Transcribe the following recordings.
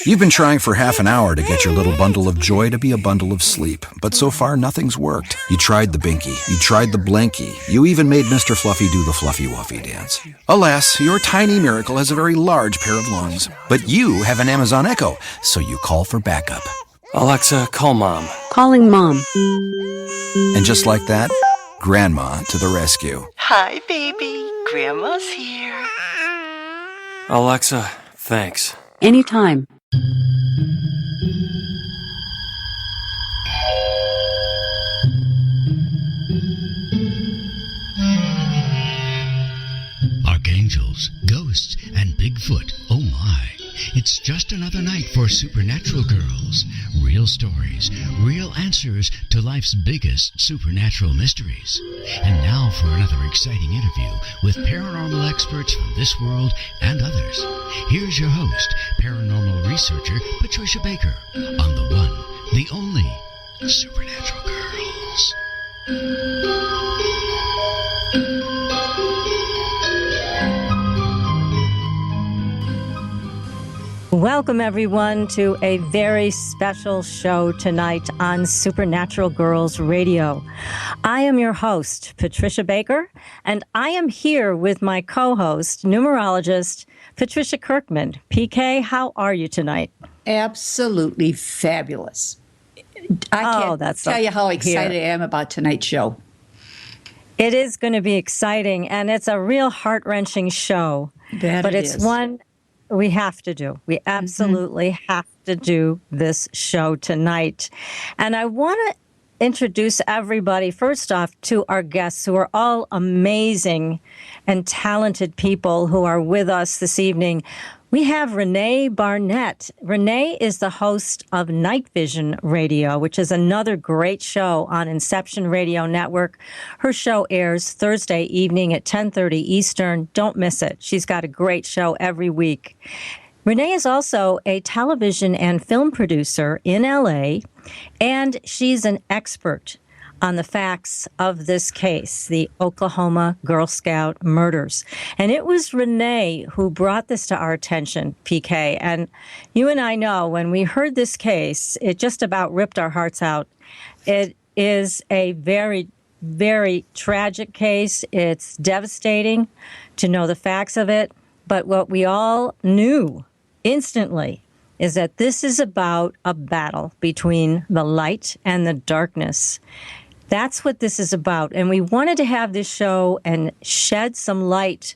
You've been trying for half an hour to get your little bundle of joy to be a bundle of sleep, but so far nothing's worked. You tried the Binky, you tried the Blanky, you even made Mr. Fluffy do the Fluffy Wuffy dance. Alas, your tiny miracle has a very large pair of lungs, but you have an Amazon Echo, so you call for backup. Alexa, call Mom. Calling Mom. And just like that, Grandma to the rescue. Hi, baby. Grandma's here. Alexa, thanks. Anytime. Archangels, ghosts, and Bigfoot. Oh my. It's just another night for Supernatural Girlz. Real stories, real answers to life's biggest supernatural mysteries. And now for another exciting interview with paranormal experts from this world and others. Here's your host, paranormal researcher Patricia Baker, on the one, the only Supernatural Girlz. Welcome, everyone, to a very special show tonight on Supernatural Girlz Radio. I am your host, Patricia Baker, and I am here with my co-host, numerologist, Patricia Kirkman. PK, how are you tonight? Absolutely fabulous. I can't tell you how excited I am about tonight's show. It is going to be exciting, and it's a real heart-wrenching show. But it's one we have to do. We absolutely have to do this show tonight. And I want to introduce everybody, first off, to our guests, who are all amazing and talented people who are with us this evening. We have Rene Barnett. Rene is the host of NightVision Radio, which is another great show on Inception Radio Network. Her show airs Thursday evening at 10:30 Eastern. Don't miss it. She's got a great show every week. Rene is also a television and film producer in LA, and she's an expert on the facts of this case, the Oklahoma Girl Scout murders. And it was Rene who brought this to our attention, PK. And you and I know when we heard this case, it just about ripped our hearts out. It is a very, very tragic case. It's devastating to know the facts of it. But what we all knew instantly is that this is about a battle between the light and the darkness. That's what this is about. And we wanted to have this show and shed some light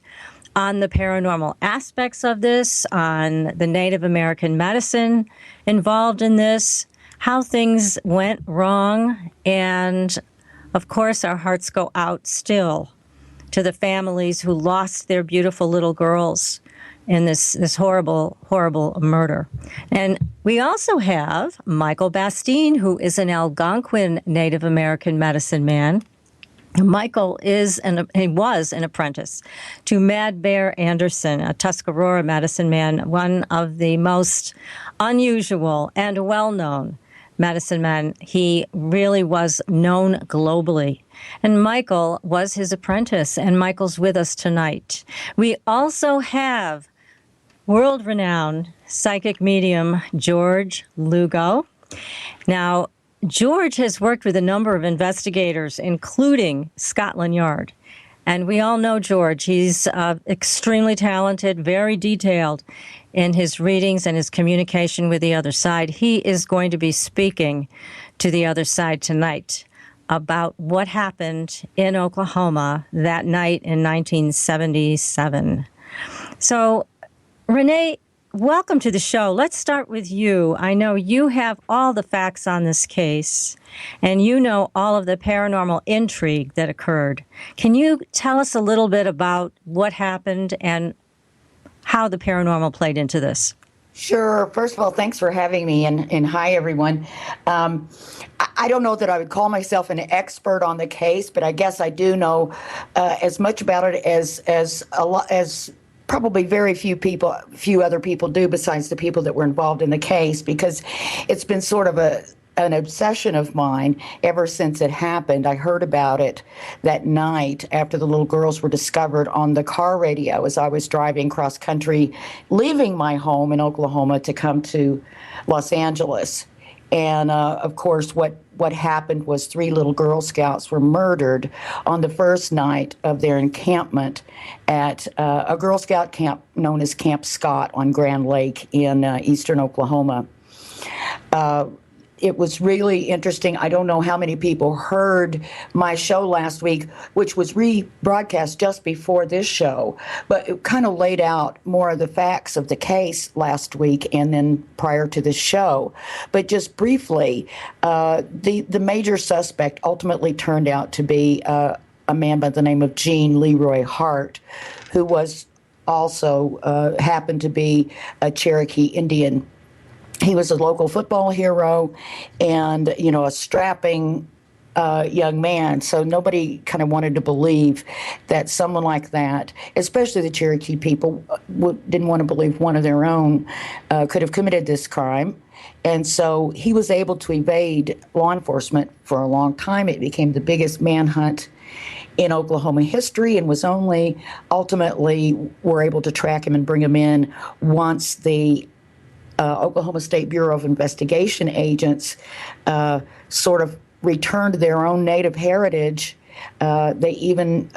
on the paranormal aspects of this, on the Native American medicine involved in this, how things went wrong. And, of course, our hearts go out still to the families who lost their beautiful little girls in this horrible, horrible murder. And we also have Michael Bastine, who is an Algonquin Native American medicine man. Michael was an apprentice to Mad Bear Anderson, a Tuscarora medicine man, one of the most unusual and well-known medicine men. He really was known globally. And Michael was his apprentice, and Michael's with us tonight. We also have world-renowned psychic medium George Lugo. Now, George has worked with a number of investigators, including Scotland Yard. And we all know George. He's extremely talented, very detailed in his readings and his communication with the other side. He is going to be speaking to the other side tonight about what happened in Oklahoma that night in 1977. So, Rene, welcome to the show. Let's start with you. I know you have all the facts on this case, and you know all of the paranormal intrigue that occurred. Can you tell us a little bit about what happened and how the paranormal played into this? Sure. First of all, thanks for having me, and hi, everyone. I don't know that I would call myself an expert on the case, but I guess I do know as much about it as probably very few other people do besides the people that were involved in the case, because it's been sort of an obsession of mine ever since it happened. I heard about it that night after the little girls were discovered on the car radio as I was driving cross country, leaving my home in Oklahoma to come to Los Angeles. And of course, what happened was 3 little Girl Scouts were murdered on the first night of their encampment at a Girl Scout camp known as Camp Scott on Grand Lake in eastern Oklahoma. It was really interesting. I don't know how many people heard my show last week, which was rebroadcast just before this show, but it kind of laid out more of the facts of the case last week and then prior to this show. But just briefly, the major suspect ultimately turned out to be a man by the name of Gene Leroy Hart, who was also happened to be a Cherokee Indian. He was a local football hero and, a strapping young man. So nobody kind of wanted to believe that someone like that, especially the Cherokee people, didn't want to believe one of their own could have committed this crime. And so he was able to evade law enforcement for a long time. It became the biggest manhunt in Oklahoma history and was only ultimately were able to track him and bring him in once the Oklahoma State Bureau of Investigation agents sort of returned their own native heritage. They even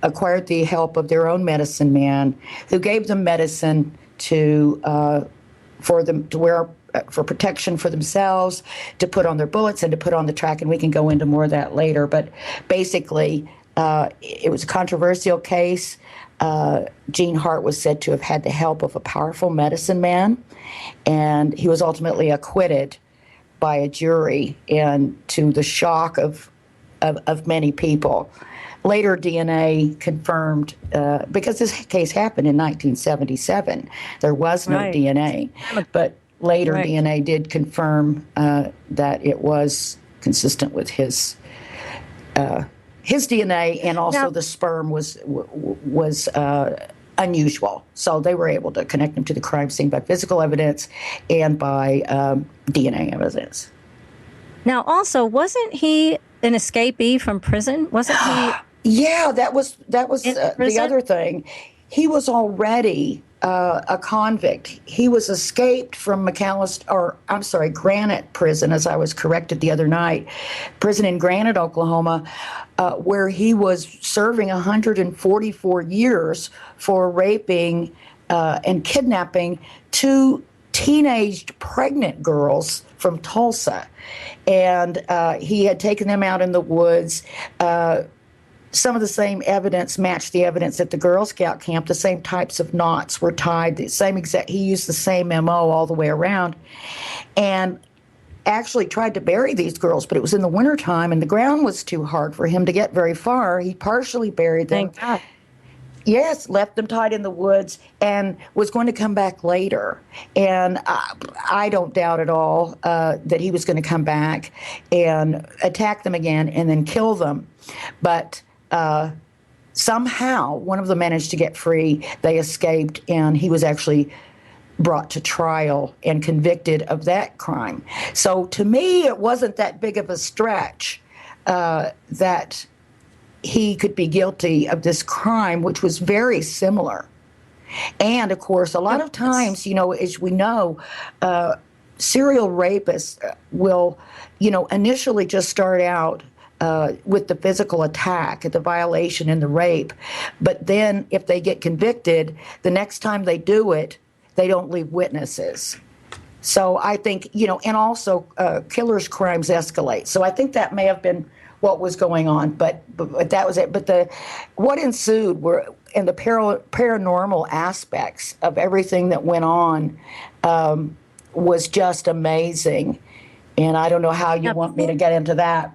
acquired the help of their own medicine man, who gave them medicine for them to wear for protection for themselves, to put on their bullets, and to put on the track. And we can go into more of that later. But basically, it was a controversial case. Gene Hart was said to have had the help of a powerful medicine man, and he was ultimately acquitted by a jury, and to the shock of many people. Later, DNA confirmed, because this case happened in 1977, there was no DNA, but later DNA did confirm that it was consistent with his DNA, and also the sperm was unusual. So they were able to connect him to the crime scene by physical evidence and by DNA evidence. Now, also, wasn't he an escapee from prison? Wasn't he? Yeah, that was the other thing. He was already a convict. He was escaped from Granite Prison, as I was corrected the other night, prison in Granite, Oklahoma, where he was serving 144 years for raping and kidnapping 2 teenaged pregnant girls from Tulsa. And he had taken them out in the woods. Some of the same evidence matched the evidence at the Girl Scout camp. The same types of knots were tied. He used the same MO all the way around, and actually tried to bury these girls, but it was in the wintertime and the ground was too hard for him to get very far. He partially buried them. Thank God. Yes, left them tied in the woods and was going to come back later. And I don't doubt at all that he was going to come back and attack them again and then kill them. But somehow one of them managed to get free. They escaped, and he was actually brought to trial and convicted of that crime. So to me, it wasn't that big of a stretch that he could be guilty of this crime, which was very similar. And of course, a lot of times, as we know, serial rapists will, initially just start out with the physical attack, the violation and the rape. But then if they get convicted, the next time they do it, they don't leave witnesses. So I think, and also killers' crimes escalate. So I think that may have been what was going on, but that was it. But what ensued were, and the paranormal aspects of everything that went on was just amazing. And I don't know how you want me to get into that.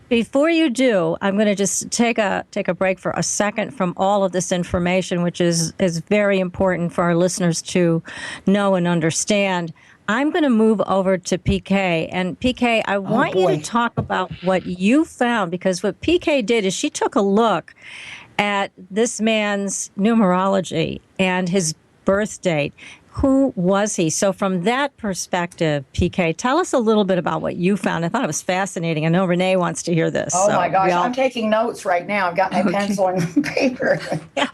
Before you do, I'm going to just take a break for a second from all of this information, which is very important for our listeners to know and understand. I'm going to move over to PK. And PK, I want you to talk about what you found, because what PK did is she took a look at this man's numerology and his birth date. Who was he? So from that perspective, PK, tell us a little bit about what you found. I thought it was fascinating. I know Rene wants to hear this. Oh, my gosh. I'm taking notes right now. I've got my pencil and paper.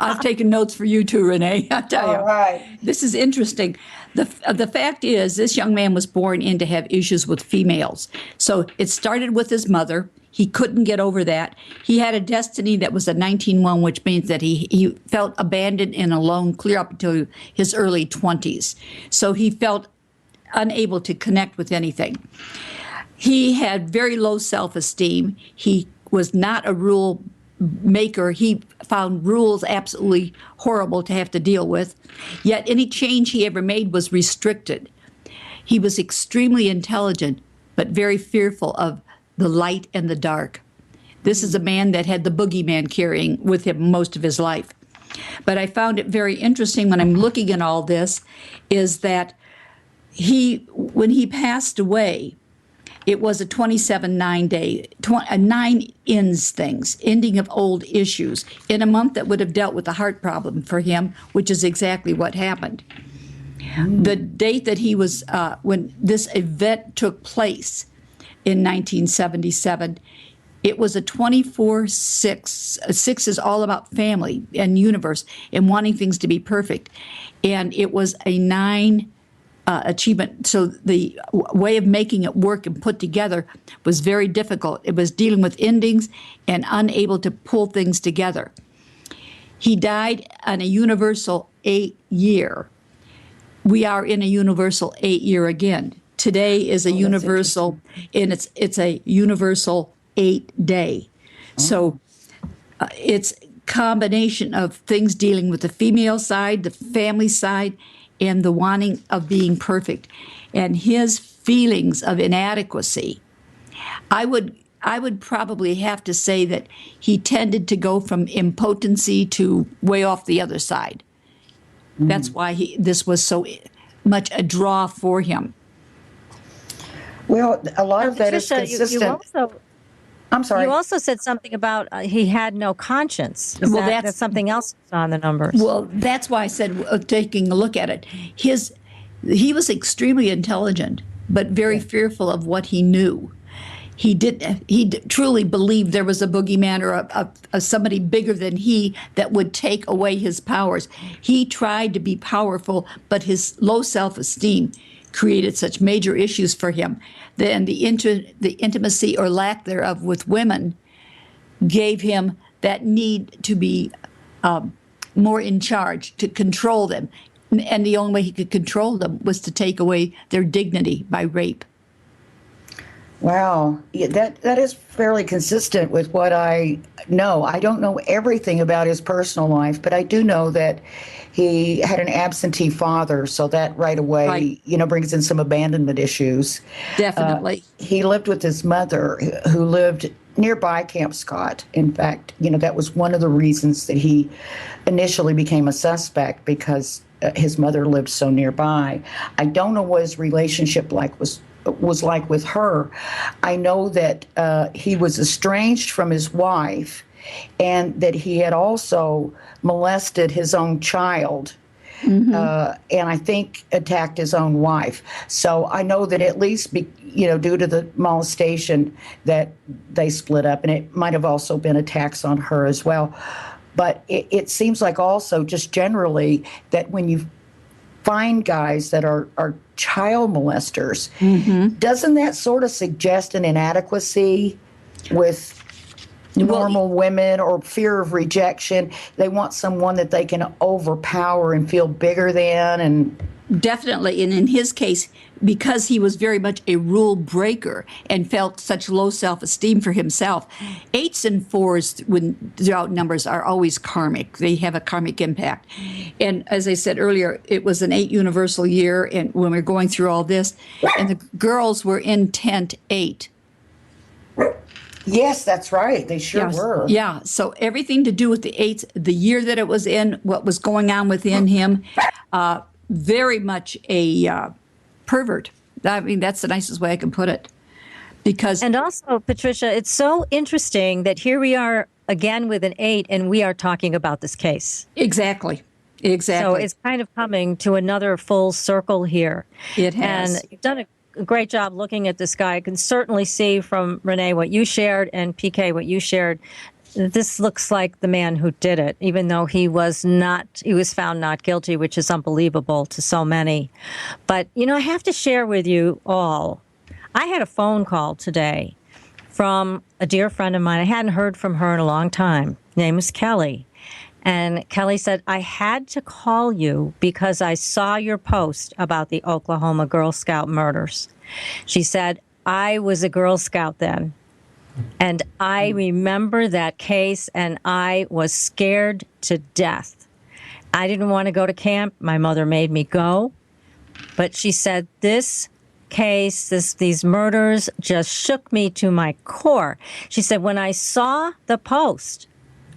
I've taken notes for you too, Rene. I tell you. All right. This is interesting. The fact is, this young man was born in to have issues with females. So it started with his mother. He couldn't get over that. He had a destiny that was a 19-1, which means that he felt abandoned and alone clear up to his early 20s. So he felt unable to connect with anything. He had very low self-esteem. He was not a rule maker. He found rules absolutely horrible to have to deal with. Yet any change he ever made was restricted. He was extremely intelligent, but very fearful of the light and the dark. This is a man that had the boogeyman carrying with him most of his life. But I found it very interesting when I'm looking at all this is that when he passed away, it was a 27-9 day, 9 ends things, ending of old issues, in a month that would have dealt with a heart problem for him, which is exactly what happened. The date that he was, when this event took place, in 1977, it was a 24/6. 6 is all about family and universe and wanting things to be perfect. And it was a 9 achievement. So the way of making it work and put together was very difficult. It was dealing with endings and unable to pull things together. He died on a universal 8 year. We are in a universal 8 year again. Today is a universal, and it's a universal 8 day. So it's combination of things dealing with the female side, the family side, and the wanting of being perfect. And his feelings of inadequacy, I would probably have to say that he tended to go from impotency to way off the other side. That's why this was so much a draw for him. Well, a lot of that is Patricia, consistent. I'm sorry. You also said something about he had no conscience. That's something else on the numbers. Well, that's why I said taking a look at it. He was extremely intelligent, but very fearful of what he knew. He truly believed there was a boogeyman or a somebody bigger than he that would take away his powers. He tried to be powerful, but his low self-esteem created such major issues for him. Then the intimacy or lack thereof with women gave him that need to be more in charge, to control them. And the only way he could control them was to take away their dignity by rape. Wow. Yeah, that is fairly consistent with what I know. I don't know everything about his personal life, but I do know that he had an absentee father, so that right away, brings in some abandonment issues. Definitely. He lived with his mother, who lived nearby Camp Scott. In fact, that was one of the reasons that he initially became a suspect, because his mother lived so nearby. I don't know what his relationship was like with her. I know that he was estranged from his wife, and that he had also molested his own child, and I think attacked his own wife. So I know that at least, due to the molestation, that they split up, and it might have also been attacks on her as well. But it seems like also just generally that when you find guys that are child molesters, doesn't that sort of suggest an inadequacy with normal women, or fear of rejection? They want someone that they can overpower and feel bigger than. And definitely. And in his case, because he was very much a rule breaker and felt such low self-esteem for himself, 8s and 4s, when they're out numbers, are always karmic. They have a karmic impact. And as I said earlier, it was an 8 universal year, and when we were going through all this, and the girls were in tent 8. Yes, that's right. They sure were. Yeah. So everything to do with the 8s, the year that it was in, what was going on within him, very much a pervert. I mean, that's the nicest way I can put it. And also, Patricia, it's so interesting that here we are again with an 8, and we are talking about this case. Exactly. Exactly. So it's kind of coming to another full circle here. It has. And you've done a great job looking at this guy. I can certainly see from Rene what you shared and PK what you shared. This looks like the man who did it, even though he was found not guilty, which is unbelievable to so many. But, I have to share with you all, I had a phone call today from a dear friend of mine. I hadn't heard from her in a long time. Her name is Kelly. And Kelly said, I had to call you because I saw your post about the Oklahoma Girl Scout murders. She said, I was a Girl Scout then. And I remember that case, and I was scared to death. I didn't want to go to camp. My mother made me go. But she said, this case, these murders just shook me to my core. She said, when I saw the post,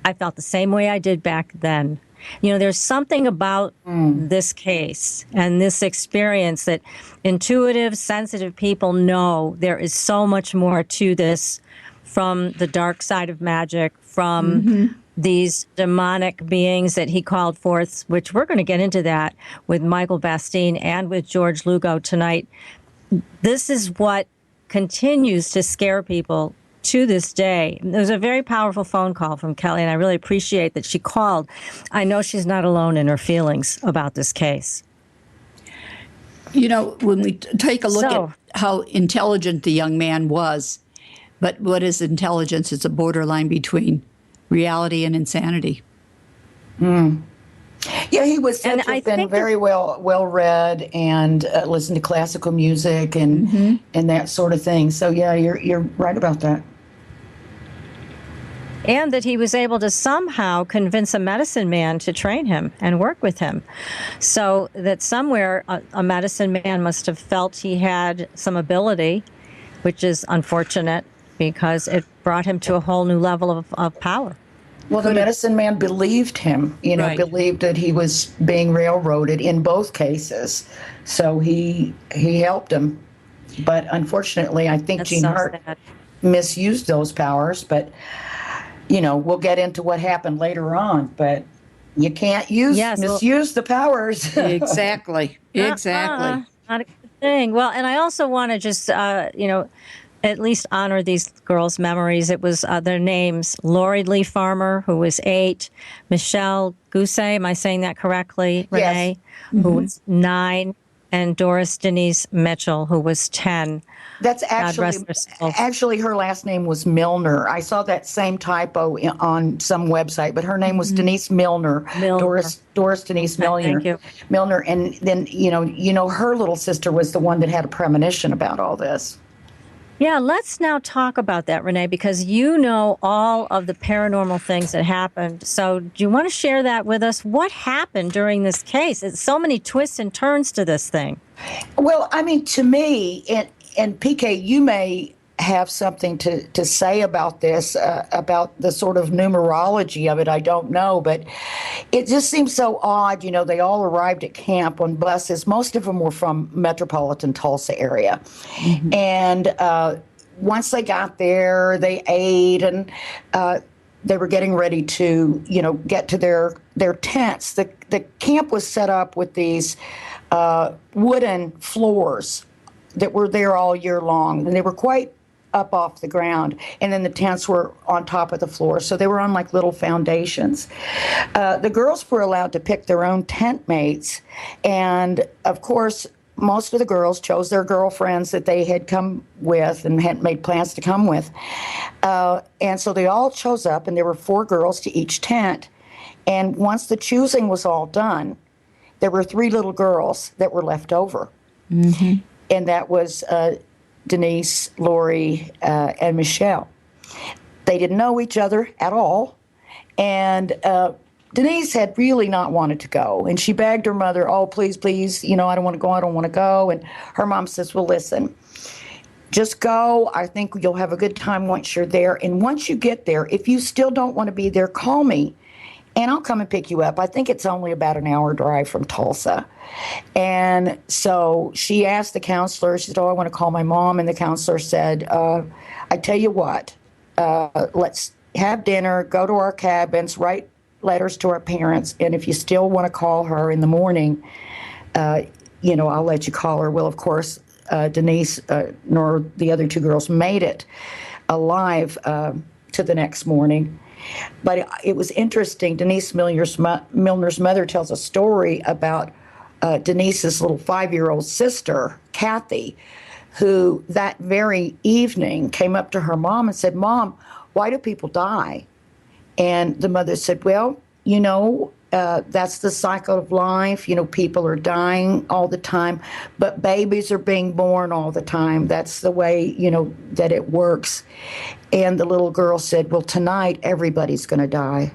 I felt the same way I did back then. There's something about this case and this experience that intuitive, sensitive people know there is so much more to this from the dark side of magic, from these demonic beings that he called forth, which we're going to get into that with Michael Bastine and with George Lugo tonight. This is what continues to scare people to this day. There was a very powerful phone call from Kelly, and I really appreciate that she called. I know she's not alone in her feelings about this case. When we take a look at how intelligent the young man was, but what is intelligence? It's a borderline between reality and insanity. Yeah, he was said to have been very well read and listened to classical music and that sort of thing. So yeah, you're right about that. And that he was able to somehow convince a medicine man to train him and work with him. So that somewhere a medicine man must have felt he had some ability, which is unfortunate because it brought him to a whole new level of power. Well, the medicine man believed him, believed that he was being railroaded in both cases. So he helped him. But unfortunately, I think Gene Hart misused those powers. But, we'll get into what happened later on. But you can't misuse the powers. Exactly. Exactly. Not a good thing. Well, and I also want to just, at least honor these girls' memories. It was their names: Lori Lee Farmer, who was 8, Michelle Gousset, am I saying that correctly, Renee, who was 9, and Doris Denise Mitchell, who was 10. That's actually her last name was Milner. I saw that same typo on some website, but her name was Denise Milner. Doris Denise Milner. Thank you. Milner, and then her little sister was the one that had a premonition about all this. Yeah, let's now talk about that, Renee, because you know all of the paranormal things that happened. So do you want to share that with us? What happened during this case? It's so many twists and turns to this thing. Well, I mean, to me, and PK, you may have something to say about this, about the sort of numerology of it. I don't know, but it just seems so odd. They all arrived at camp on buses. Most of them were from metropolitan Tulsa area. And once they got there, they ate and they were getting ready to, get to their tents. The camp was set up with these wooden floors that were there all year long, and they were quite up off the ground, and then the tents were on top of the floor, so they were on like little foundations. The girls were allowed to pick their own tent mates, and of course most of the girls chose their girlfriends that they had come with and had made plans to come with, and so they all chose up, and there were 4 girls to each tent. And once the choosing was all done, there were 3 little girls that were left over, and that was Denise, Lori, and Michelle. They didn't know each other at all, and Denise had really not wanted to go, and she begged her mother, "Oh, please, please, I don't want to go, And her mom says, "Well, listen, just go. I think you'll have a good time once you're there, and once you get there, if you still don't want to be there, call me, and I'll come and pick you up. I think it's only about an hour drive from Tulsa." And so she asked the counselor, she said, "Oh, I want to call my mom." And the counselor said, "I tell you what, let's have dinner, go to our cabins, write letters to our parents, and if you still want to call her in the morning, I'll let you call her. Well, of course, Denise nor the other two girls made it alive to the next morning. But it was interesting. Denise Milner's mother tells a story about Denise's little 5-year-old sister, Kathy, who that very evening came up to her mom and said, "Mom, why do people die?" And the mother said, "Well, that's the cycle of life. People are dying all the time, but babies are being born all the time. That's the way, that it works." And the little girl said, "Well, tonight everybody's going to die."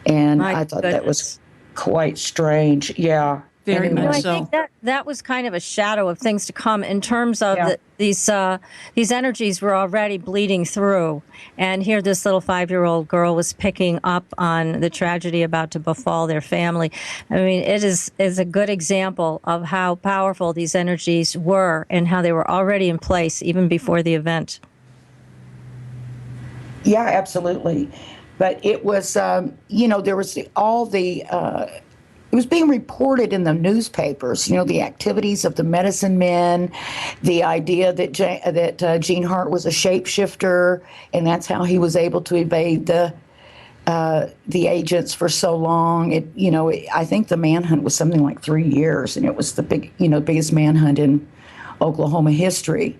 And I thought that was quite strange. Yeah. Very much so. I think that was kind of a shadow of things to come in terms of these energies were already bleeding through. And here this little 5-year-old girl was picking up on the tragedy about to befall their family. I mean, it is a good example of how powerful these energies were and how they were already in place even before the event. Yeah, absolutely. But it was, there was it was being reported in the newspapers, the activities of the medicine men, the idea that Gene Hart was a shapeshifter, and that's how he was able to evade the agents for so long. I think the manhunt was something like 3 years, and it was the biggest manhunt in Oklahoma history.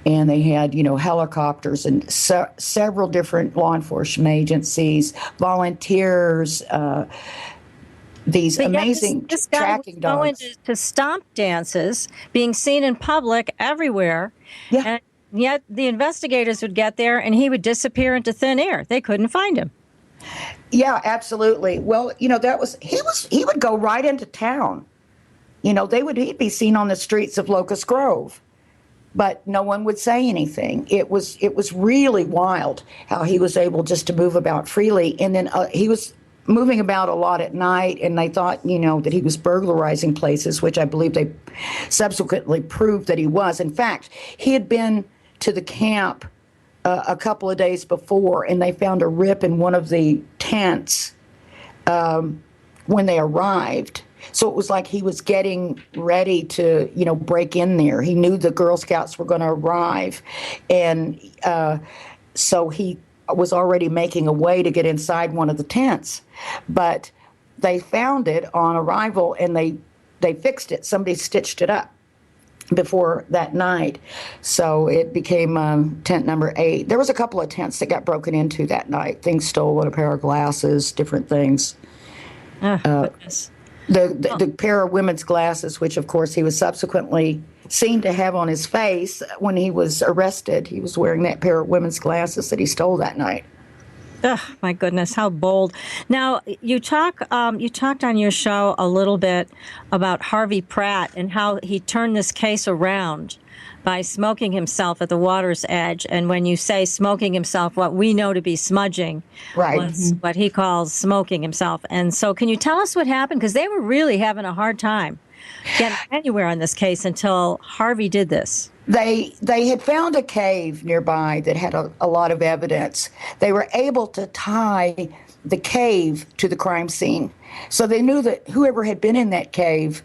And they had, helicopters and several different law enforcement agencies, volunteers, these amazing this guy tracking was dogs. Going to stomp dances, being seen in public everywhere. Yeah. And yet the investigators would get there and he would disappear into thin air. They couldn't find him. Yeah, absolutely. Well, he would go right into town. He'd be seen on the streets of Locust Grove, but no one would say anything. It was really wild how he was able just to move about freely. And then he was moving about a lot at night, and they thought, that he was burglarizing places, which I believe they subsequently proved that he was. In fact, he had been to the camp a couple of days before, and they found a rip in one of the tents when they arrived. So it was like he was getting ready to, break in there. He knew the Girl Scouts were going to arrive, and so he was already making a way to get inside one of the tents. But they found it on arrival, and they fixed it. Somebody stitched it up before that night. So it became tent number 8. There was a couple of tents that got broken into that night. Things stolen, a pair of glasses, different things. Goodness. The pair of women's glasses, which, of course, he was subsequently seen to have on his face when he was arrested. He was wearing that pair of women's glasses that he stole that night. Oh, my goodness, how bold. Now, you talked on your show a little bit about Harvey Pratt and how he turned this case around by smoking himself at the water's edge. And when you say smoking himself, what we know to be smudging was what he calls smoking himself. And so can you tell us what happened? Because they were really having a hard time getting anywhere on this case until Harvey did this. They had found a cave nearby that had a lot of evidence. They were able to tie the cave to the crime scene. So they knew that whoever had been in that cave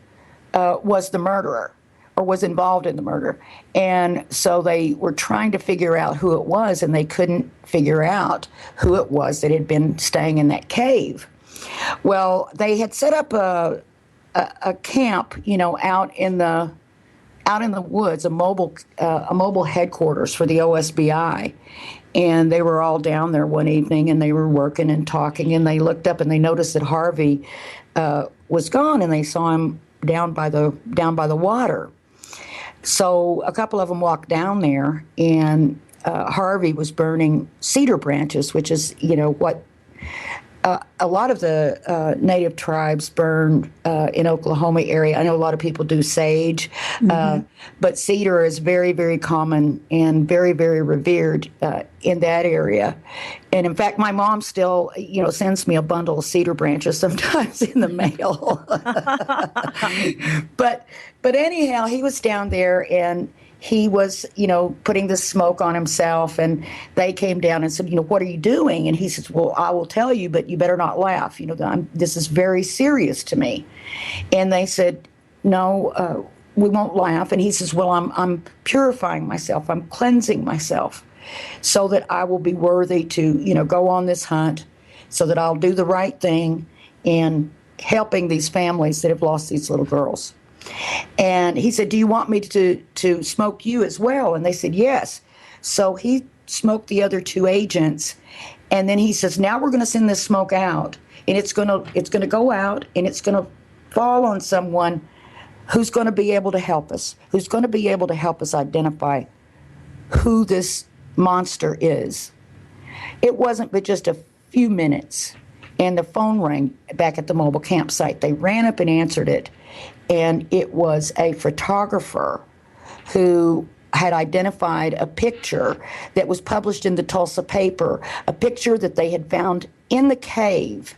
was the murderer or was involved in the murder. And so they were trying to figure out who it was, and they couldn't figure out who it was that had been staying in that cave. Well, they had set up a camp, out in the woods, a mobile headquarters for the OSBI. And they were all down there one evening, and they were working and talking, and they looked up and they noticed that Harvey was gone, and they saw him down by the water. So a couple of them walked down there, and Harvey was burning cedar branches, which is, what a lot of the native tribes burn in Oklahoma area. I know a lot of people do sage, but cedar is very, very common and very, very revered in that area. And in fact, my mom still, sends me a bundle of cedar branches sometimes in the mail. But anyhow, he was down there, and he was, putting the smoke on himself, and they came down and said, what are you doing? And he says, well, I will tell you, but you better not laugh. This is very serious to me. And they said, no, we won't laugh. And he says, well, I'm purifying myself. I'm cleansing myself so that I will be worthy to, go on this hunt, so that I'll do the right thing in helping these families that have lost these little girls. And he said, do you want me to smoke you as well? And they said, yes. So he smoked the other 2 agents. And then he says, now we're going to send this smoke out. And it's going to go out, and it's going to fall on someone who's going to be able to help us, who's going to be able to help us identify who this monster is. It wasn't but just a few minutes, and the phone rang back at the mobile campsite. They ran up and answered it. And it was a photographer who had identified a picture that was published in the Tulsa paper, a picture that they had found in the cave,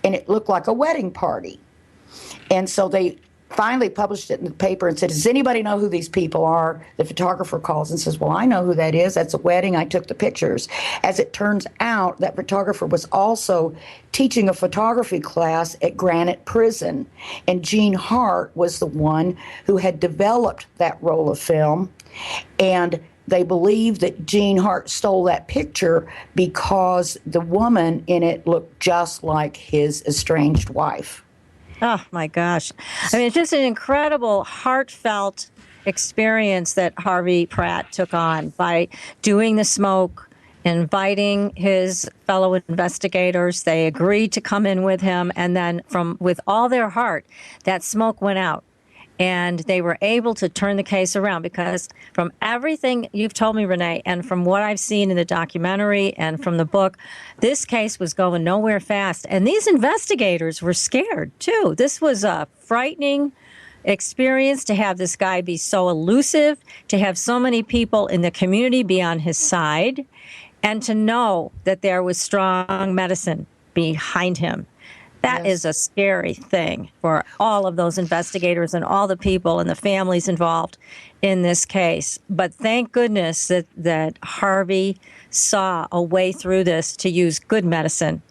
and it looked like a wedding party. And so they finally published it in the paper and said, does anybody know who these people are? The photographer calls and says, well, I know who that is. That's a wedding. I took the pictures. As it turns out, that photographer was also teaching a photography class at Granite Prison. And Gene Hart was the one who had developed that roll of film. And they believe that Gene Hart stole that picture because the woman in it looked just like his estranged wife. Oh, my gosh. I mean, it's just an incredible, heartfelt experience that Harvey Pratt took on by doing the smoke, inviting his fellow investigators. They agreed to come in with him, and then with all their heart, that smoke went out. And they were able to turn the case around, because from everything you've told me, Rene, and from what I've seen in the documentary and from the book, this case was going nowhere fast. And these investigators were scared, too. This was a frightening experience to have this guy be so elusive, to have so many people in the community be on his side, and to know that there was strong medicine behind him. That is a scary thing for all of those investigators and all the people and the families involved in this case. But thank goodness that Harvey saw a way through this to use good medicine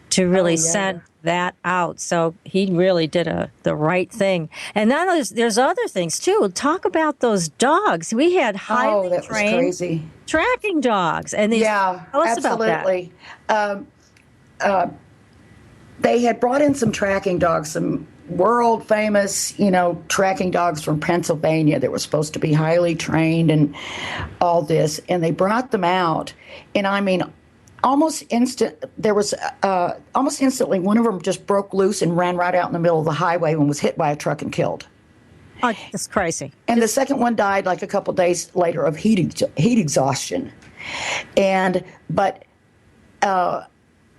to really send that out. So he really did the right thing. And then there's other things, too. Talk about those dogs. We had highly trained tracking dogs. And these, tell us absolutely. About that. They had brought in some tracking dogs, some world famous, tracking dogs from Pennsylvania that were supposed to be highly trained and all this. And they brought them out. And I mean, almost instantly, one of them just broke loose and ran right out in the middle of the highway and was hit by a truck and killed. Oh, that's crazy. And the second one died like a couple days later of heat exhaustion. But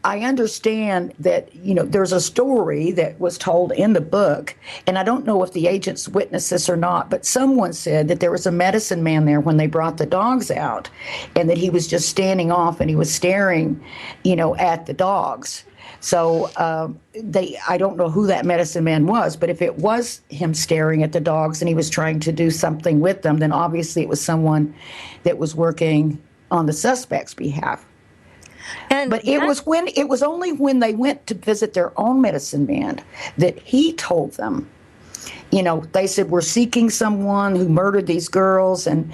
I understand that, there's a story that was told in the book, and I don't know if the agents witnessed this or not, but someone said that there was a medicine man there when they brought the dogs out, and that he was just standing off and he was staring, at the dogs. So I don't know who that medicine man was, but if it was him staring at the dogs and he was trying to do something with them, then obviously it was someone that was working on the suspect's behalf. But it was only when they went to visit their own medicine man that he told them, they said, we're seeking someone who murdered these girls. And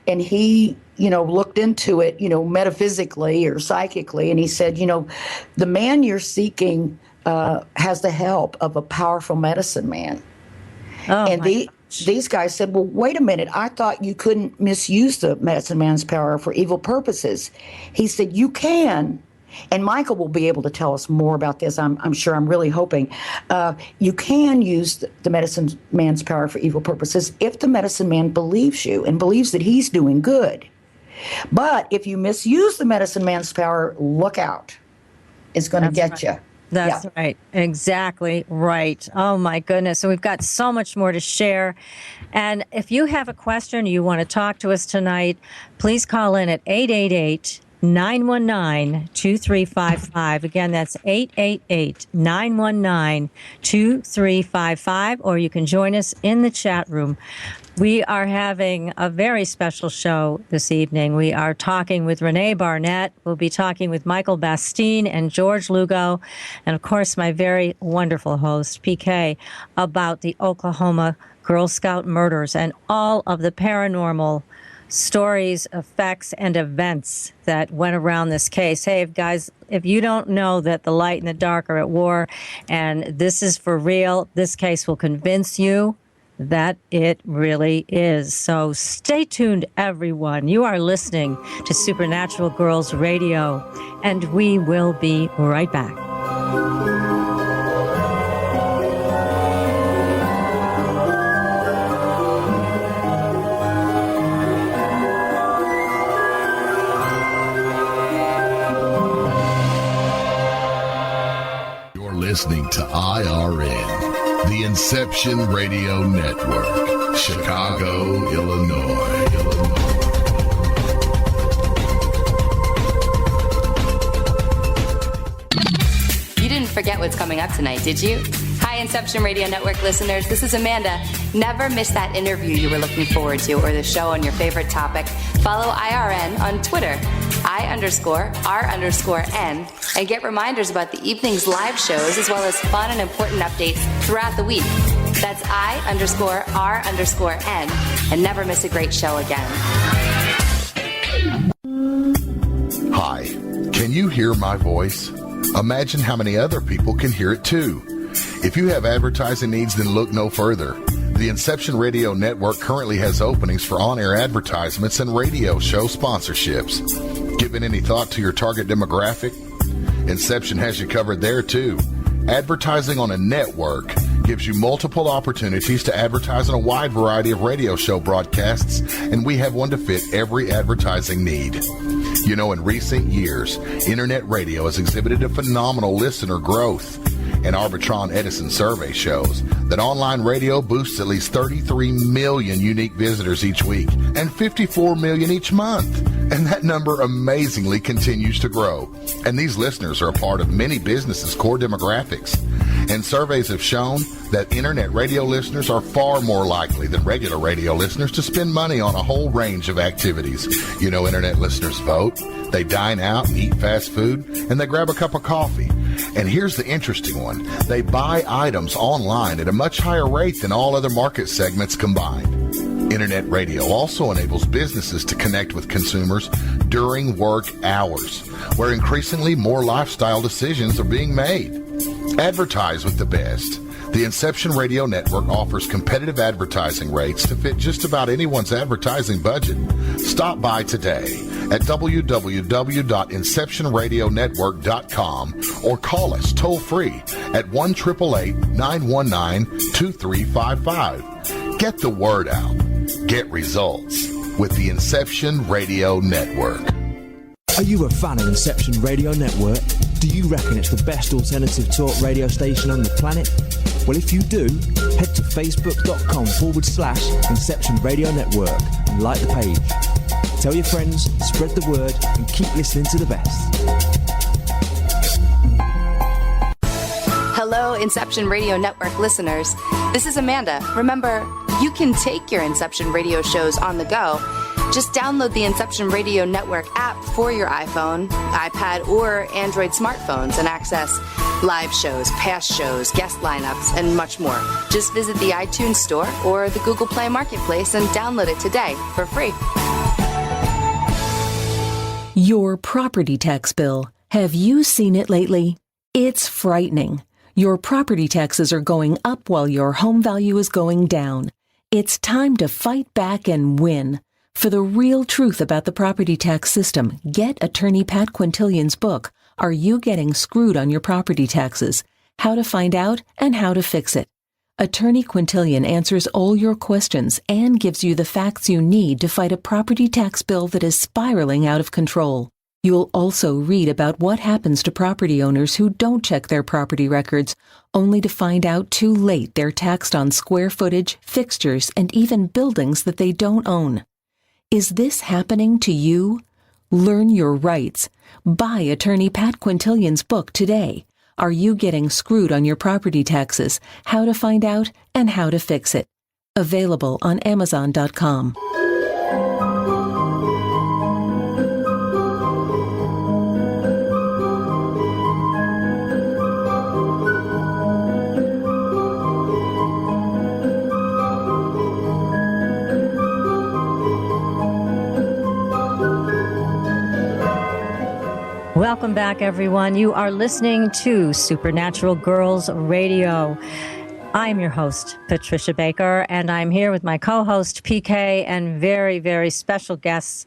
he, looked into it, metaphysically or psychically. And he said, the man you're seeking has the help of a powerful medicine man. Oh, and these guys said, well, wait a minute. I thought you couldn't misuse the medicine man's power for evil purposes. He said, you can. And Michael will be able to tell us more about this, I'm sure. I'm really hoping. You can use the medicine man's power for evil purposes if the medicine man believes you and believes that he's doing good. But if you misuse the medicine man's power, look out. It's going to get you. That's right. Exactly right. Oh, my goodness. So we've got so much more to share. And if you have a question or you want to talk to us tonight, please call in at 888-919-2355. Again, that's 888-919-2355. Or you can join us in the chat room. We are having a very special show this evening. We are talking with Rene Barnett. We'll be talking with Michael Bastine and George Lugo, and of course my very wonderful host, PK, about the Oklahoma Girl Scout murders and all of the paranormal stories, effects, and events that went around this case. Hey, guys, if you don't know that the light and the dark are at war and this is for real, this case will convince you that it really is. So stay tuned, everyone. You are listening to Supernatural Girlz Radio, and we will be right back. You're listening to IRN. The Inception Radio Network, Chicago, Illinois. You didn't forget what's coming up tonight, did you? Hi, Inception Radio Network listeners. This is Amanda. Never miss that interview you were looking forward to or the show on your favorite topic. Follow IRN on Twitter, I_R_N, and get reminders about the evening's live shows as well as fun and important updates throughout the week. That's I_R_N, and never miss a great show again. Hi, can you hear my voice? Imagine how many other people can hear it too. If you have advertising needs, then look no further. The Inception Radio Network currently has openings for on-air advertisements and radio show sponsorships. Given any thought to your target demographic? Inception has you covered there too. Advertising on a network gives you multiple opportunities to advertise on a wide variety of radio show broadcasts, and we have one to fit every advertising need. You know, in recent years, internet radio has exhibited a phenomenal listener growth. An Arbitron Edison survey shows that online radio boosts at least 33 million unique visitors each week and 54 million each month. And that number amazingly continues to grow. And these listeners are a part of many businesses' core demographics. And surveys have shown that internet radio listeners are far more likely than regular radio listeners to spend money on a whole range of activities. You know, internet listeners vote, they dine out and eat fast food, and they grab a cup of coffee. And here's the interesting one. They buy items online at a much higher rate than all other market segments combined. Internet radio also enables businesses to connect with consumers during work hours, where increasingly more lifestyle decisions are being made. Advertise with the best. The Inception Radio Network offers competitive advertising rates to fit just about anyone's advertising budget. Stop by today at www.inceptionradionetwork.com or call us toll-free at 1-888-919-2355. Get the word out. Get results with the Inception Radio Network. Are you a fan of Inception Radio Network? Do you reckon it's the best alternative talk radio station on the planet? Well, if you do, head to facebook.com/Inception Radio Network and like the page. Tell your friends, spread the word, and keep listening to the best. Hello, Inception Radio Network listeners. This is Amanda. Remember, you can take your Inception Radio shows on the go. Just download the Inception Radio Network app for your iPhone, iPad, or Android smartphones and access live shows, past shows, guest lineups, and much more. Just visit the iTunes Store or the Google Play Marketplace and download it today for free. Your property tax bill. Have you seen it lately? It's frightening. Your property taxes are going up while your home value is going down. It's time to fight back and win. For the real truth about the property tax system, get attorney Pat Quintilian's book, Are You Getting Screwed on Your Property Taxes? How to Find Out and How to Fix It. Attorney Quintilian answers all your questions and gives you the facts you need to fight a property tax bill that is spiraling out of control. You'll also read about what happens to property owners who don't check their property records, only to find out too late they're taxed on square footage, fixtures, and even buildings that they don't own. Is this happening to you? Learn your rights. Buy attorney Pat Quintilian's book today. Are You Getting Screwed on Your Property Taxes? How to Find Out and How to Fix It. Available on Amazon.com. Welcome back, everyone. You are listening to Supernatural Girlz Radio. I'm your host, Patricia Baker, and I'm here with my co-host, PK, and very, very special guests,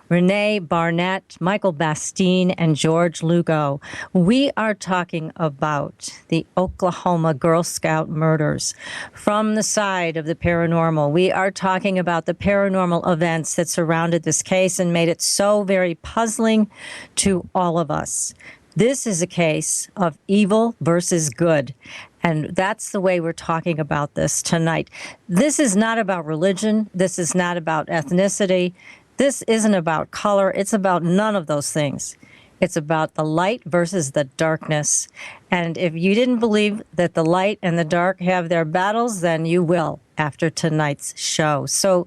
Rene Barnett, Michael Bastine, and George Lugo. We are talking about the Oklahoma Girl Scout murders from the side of the paranormal. We are talking about the paranormal events that surrounded this case and made it so very puzzling to all of us. This is a case of evil versus good. And that's the way we're talking about this tonight. This is not about religion. This is not about ethnicity. This isn't about color. It's about none of those things. It's about the light versus the darkness. And if you didn't believe that the light and the dark have their battles, then you will after tonight's show. So,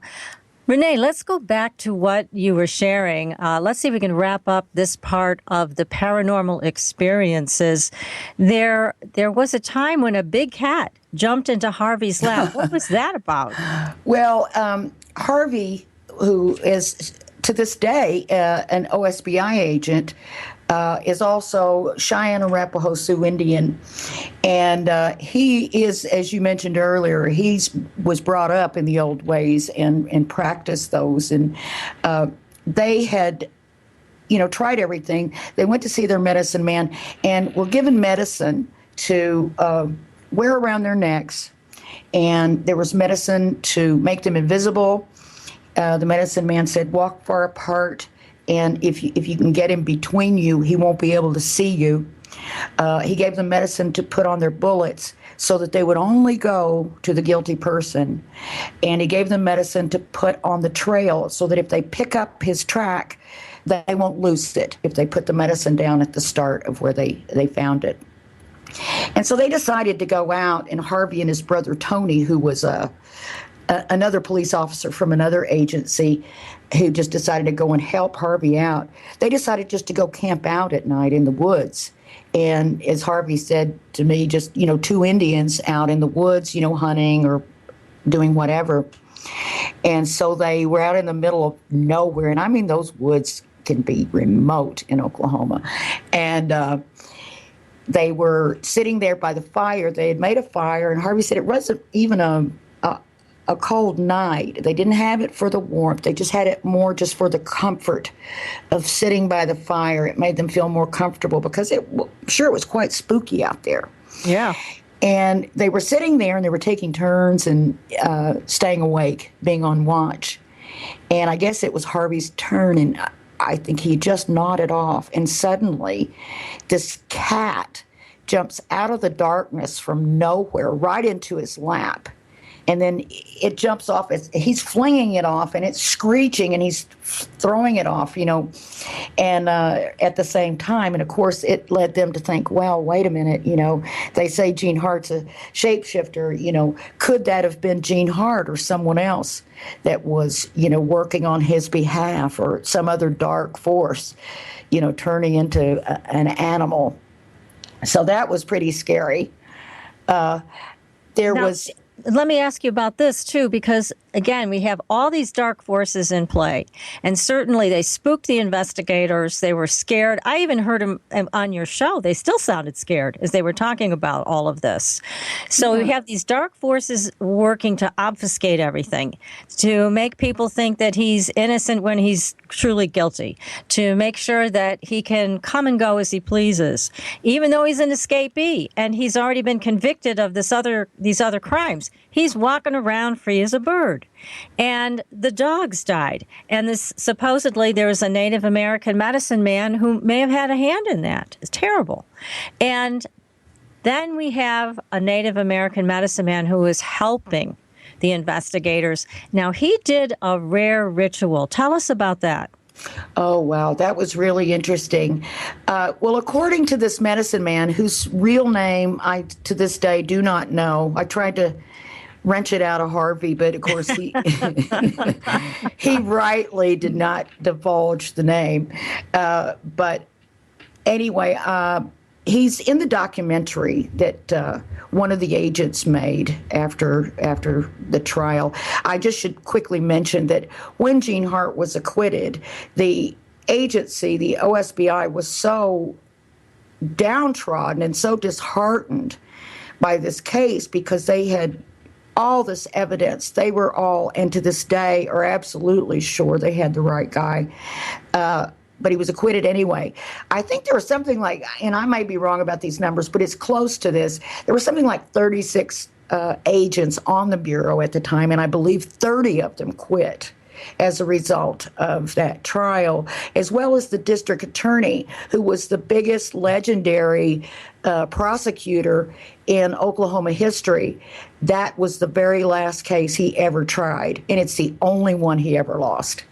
Rene, let's go back to what you were sharing. Let's see if we can wrap up this part of the paranormal experiences. There was a time when a big cat jumped into Harvey's lap. What was that about? Well, Harvey, who is to this day an OSBI agent, is also Cheyenne Arapaho Sioux Indian. And he is, as you mentioned earlier, was brought up in the old ways and practiced those. And they had, tried everything. They went to see their medicine man and were given medicine to wear around their necks. And there was medicine to make them invisible. The medicine man said, walk far apart. And if you can get him between you, he won't be able to see you. He gave them medicine to put on their bullets so that they would only go to the guilty person. And he gave them medicine to put on the trail so that if they pick up his track, they won't lose it if they put the medicine down at the start of where they found it. And so they decided to go out, and Harvey and his brother Tony, who was another police officer from another agency who just decided to go and help Harvey out. They decided just to go camp out at night in the woods. And as Harvey said to me, just, two Indians out in the woods, hunting or doing whatever. And so they were out in the middle of nowhere. And I mean, those woods can be remote in Oklahoma. And they were sitting there by the fire. They had made a fire, and Harvey said it wasn't even a cold night. They didn't have it for the warmth. They just had it more just for the comfort of sitting by the fire. It made them feel more comfortable because it was quite spooky out there. Yeah. And they were sitting there and they were taking turns and staying awake, being on watch. And I guess it was Harvey's turn, and I think he just nodded off. And suddenly this cat jumps out of the darkness from nowhere right into his lap. And then it jumps off. He's flinging it off, and it's screeching, and he's throwing it off, and at the same time. And, of course, it led them to think, well, wait a minute, they say Gene Hart's a shapeshifter. Could that have been Gene Hart or someone else that was, working on his behalf, or some other dark force, turning into an animal? So that was pretty scary. Let me ask you about this, too, because, again, we have all these dark forces in play. And certainly they spooked the investigators. They were scared. I even heard them on your show. They still sounded scared as they were talking about all of this. So we have these dark forces working to obfuscate everything, to make people think that he's innocent when he's truly guilty, to make sure that he can come and go as he pleases, even though he's an escapee and he's already been convicted of these other crimes. He's walking around free as a bird. And the dogs died. And supposedly there was a Native American medicine man who may have had a hand in that. It's terrible. And then we have a Native American medicine man who is helping the investigators. Now, he did a rare ritual. Tell us about that. Oh, wow. That was really interesting. Well, according to this medicine man, whose real name I, to this day, do not know, I tried to wrench it out of Harvey, but of course he he rightly did not divulge the name. But anyway, he's in the documentary that one of the agents made after the trial. I just should quickly mention that when Gene Hart was acquitted, the agency, the OSBI, was so downtrodden and so disheartened by this case because they had all this evidence. They were all, and to this day, are absolutely sure they had the right guy. But he was acquitted anyway. I think there was something like, and I may be wrong about these numbers, but it's close to this. There was something like 36 agents on the Bureau at the time, and I believe 30 of them quit as a result of that trial, as well as the district attorney, who was the biggest legendary prosecutor in Oklahoma history. That was the very last case he ever tried, and it's the only one he ever lost.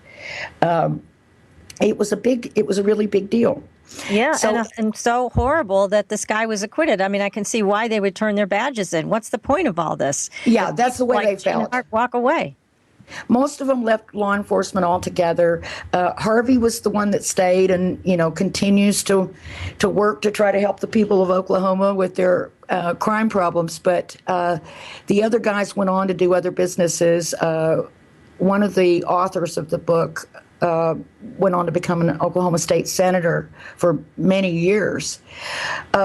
It was a really big deal. Yeah, and so horrible that this guy was acquitted. I mean, I can see why they would turn their badges in. What's the point of all this? Yeah, that's the way they felt. Walk away. Most of them left law enforcement altogether. Harvey was the one that stayed and, continues to work to try to help the people of Oklahoma with their crime problems. But the other guys went on to do other businesses. One of the authors of the book went on to become an Oklahoma state senator for many years.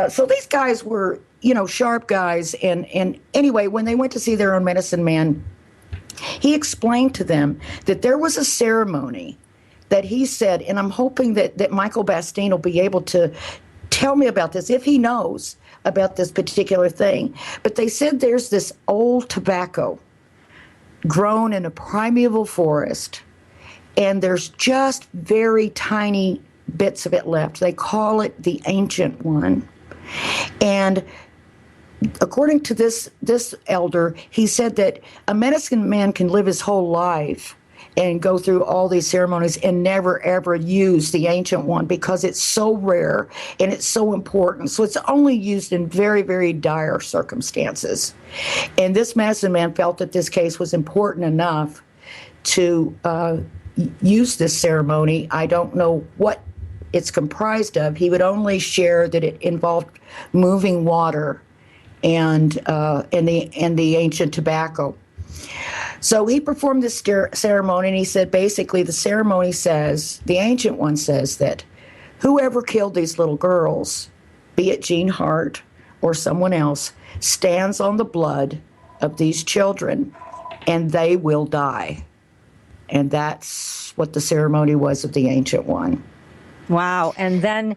So these guys were, sharp guys. And anyway, when they went to see their own medicine man, he explained to them that there was a ceremony that he said, and I'm hoping that Michael Bastine will be able to tell me about this if he knows about this particular thing. But they said there's this old tobacco grown in a primeval forest, and there's just very tiny bits of it left. They call it the ancient one. And according to this elder, he said that a medicine man can live his whole life and go through all these ceremonies and never, ever use the ancient one because it's so rare and it's so important. So it's only used in very, very dire circumstances. And this medicine man felt that this case was important enough to use this ceremony. I don't know what it's comprised of. He would only share that it involved moving water and the ancient tobacco. So he performed this ceremony, and he said basically the ceremony says, the ancient one says that whoever killed these little girls, be it Gene Hart or someone else, stands on the blood of these children, and they will die. And that's what the ceremony was of the ancient one. Wow. And then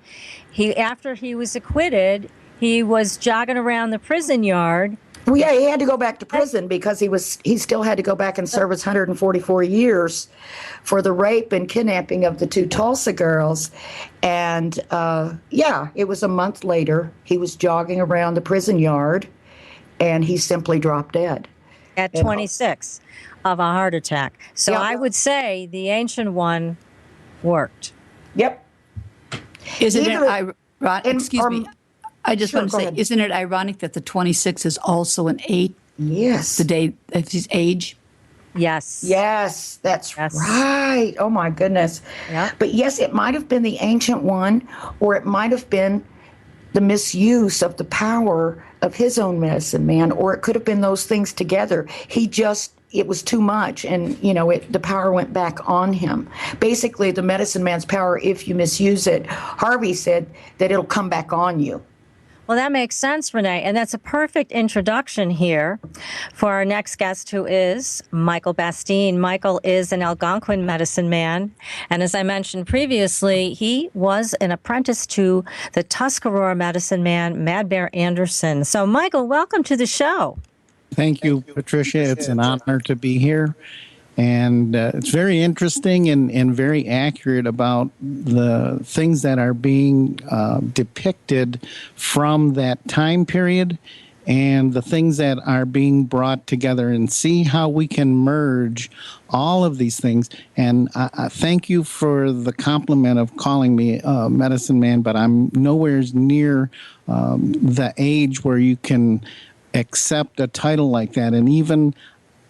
after he was acquitted, he was jogging around the prison yard. Well, yeah, he had to go back to prison because he still had to go back and serve his 144 years for the rape and kidnapping of the two Tulsa girls. And it was a month later. He was jogging around the prison yard, and he simply dropped dead. At 26 of a heart attack. So I would say the ancient one worked. Yep. Isn't it ironic? Excuse me. I just want to say, isn't it ironic that the 26 is also an 8? Yes. The day of his age? Yes. Yes, that's right. Oh, my goodness. Yeah. But yes, it might have been the ancient one, or it might have been the misuse of the power of his own medicine man, or it could have been those things together. It was too much, and, the power went back on him. Basically, the medicine man's power, if you misuse it, Harvey said that it'll come back on you. Well, that makes sense, Rene, and that's a perfect introduction here for our next guest, who is Michael Bastine. Michael is an Algonquin medicine man, and as I mentioned previously, he was an apprentice to the Tuscarora medicine man, Mad Bear Anderson. So, Michael, welcome to the show. Thank you, Patricia. It's an honor to be here. And it's very interesting and very accurate about the things that are being depicted from that time period and the things that are being brought together, and see how we can merge all of these things. And I thank you for the compliment of calling me a medicine man, but I'm nowhere near the age where you can accept a title like that. And even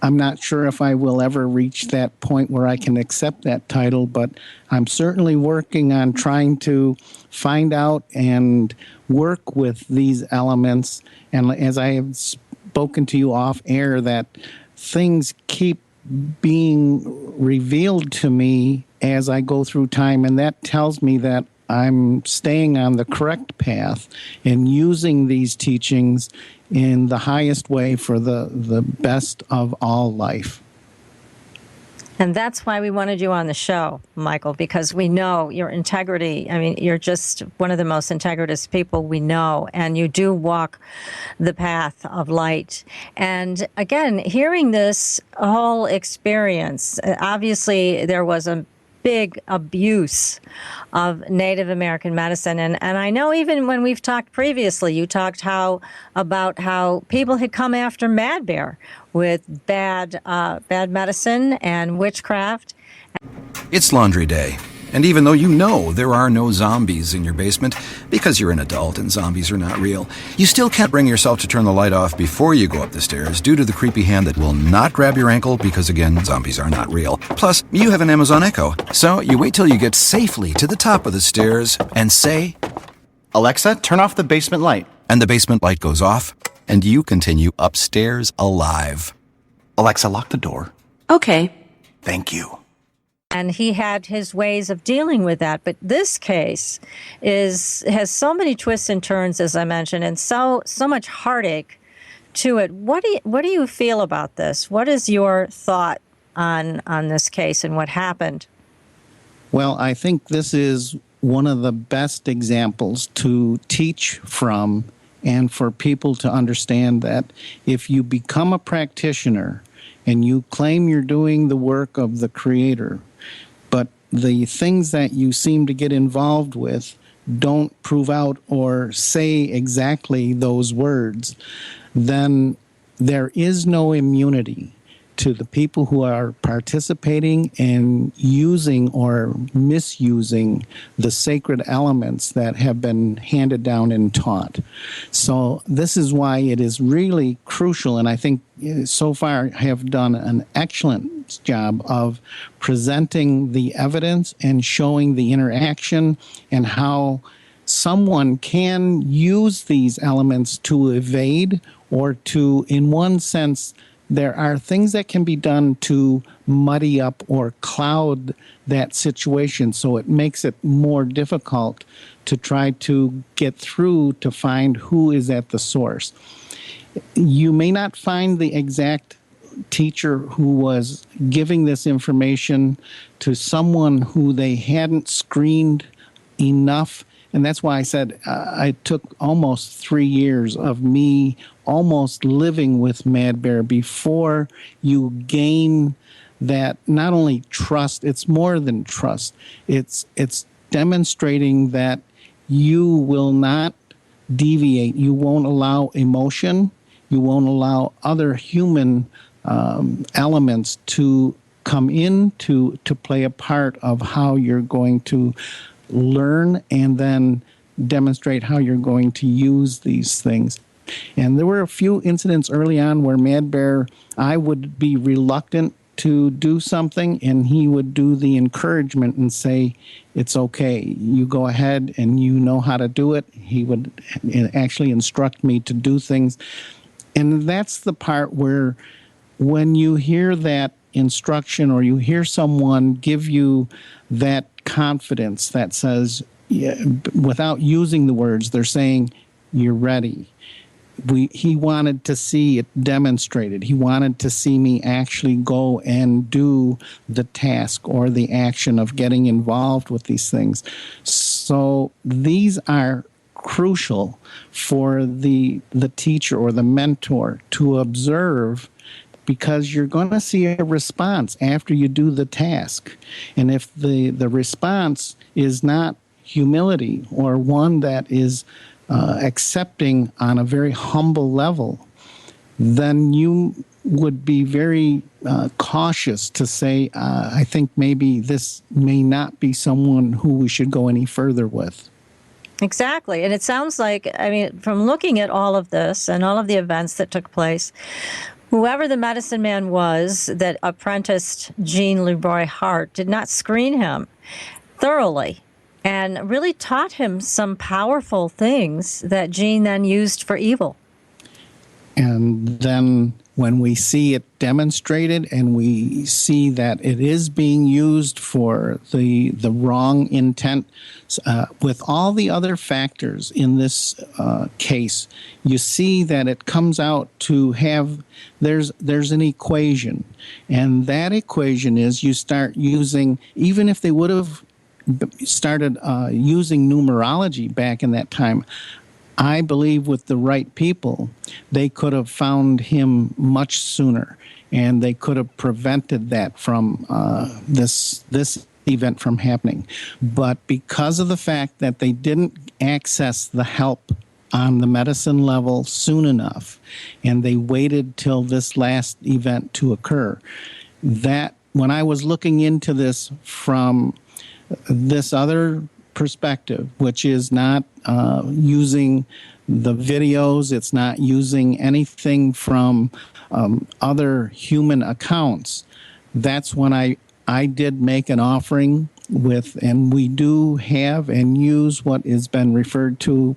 I'm not sure if I will ever reach that point where I can accept that title, but I'm certainly working on trying to find out and work with these elements. And as I have spoken to you off air, that things keep being revealed to me as I go through time, and that tells me that I'm staying on the correct path and using these teachings in the highest way for the best of all life. And that's why we wanted you on the show, Michael, because we know your integrity. I mean, you're just one of the most integritous people we know, and you do walk the path of light. And again, hearing this whole experience, obviously there was a big abuse of Native American medicine. And I know even when we've talked previously, you talked about how people had come after Mad Bear with bad medicine and witchcraft. It's laundry day. And even though you know there are no zombies in your basement, because you're an adult and zombies are not real, you still can't bring yourself to turn the light off before you go up the stairs due to the creepy hand that will not grab your ankle because, again, zombies are not real. Plus, you have an Amazon Echo, so you wait till you get safely to the top of the stairs and say, "Alexa, turn off the basement light." And the basement light goes off, and you continue upstairs alive. "Alexa, lock the door." Okay. "Thank you." And he had his ways of dealing with that. But this case has so many twists and turns, as I mentioned, and so much heartache to it. What do you feel about this? What is your thought on this case and what happened? Well, I think this is one of the best examples to teach from and for people to understand that if you become a practitioner and you claim you're doing the work of the Creator, but the things that you seem to get involved with don't prove out or say exactly those words, then there is no immunity to the people who are participating and using or misusing the sacred elements that have been handed down and taught. So this is why it is really crucial, and I think so far have done an excellent job of presenting the evidence and showing the interaction and how someone can use these elements to evade or to, in one sense, there are things that can be done to muddy up or cloud that situation, so it makes it more difficult to try to get through to find who is at the source. You may not find the exact teacher who was giving this information to someone who they hadn't screened enough. And that's why I said I took almost 3 years of me almost living with Mad Bear before you gain that not only trust, it's more than trust. It's demonstrating that you will not deviate. You won't allow emotion. You won't allow other human elements to come in to play a part of how you're going to learn and then demonstrate how you're going to use these things. And there were a few incidents early on where Mad Bear, I would be reluctant to do something, and he would do the encouragement and say, it's okay, you go ahead and you know how to do it. He would actually instruct me to do things. And that's the part where when you hear that instruction or you hear someone give you that confidence that says, yeah, without using the words, they're saying, you're ready. He wanted to see it demonstrated. He wanted to see me actually go and do the task or the action of getting involved with these things. So these are crucial for the teacher or the mentor to observe, because you're going to see a response after you do the task. And if the response is not humility or one that is accepting on a very humble level, then you would be very cautious to say, I think maybe this may not be someone who we should go any further with. Exactly. And it sounds like, I mean, from looking at all of this and all of the events that took place, whoever the medicine man was that apprenticed Gene Leroy Hart did not screen him thoroughly and really taught him some powerful things that Gene then used for evil. And then when we see it demonstrated and we see that it is being used for the wrong intent, with all the other factors in this case, you see that it comes out to have, there's an equation. And that equation is you start using, even if they would have started using numerology back in that time, I believe with the right people, they could have found him much sooner, and they could have prevented that from this event from happening. But because of the fact that they didn't access the help on the medicine level soon enough, and they waited till this last event to occur, that when I was looking into this from this other perspective, which is not using the videos, it's not using anything from other human accounts, that's when I did make an offering with, and we do have and use what has been referred to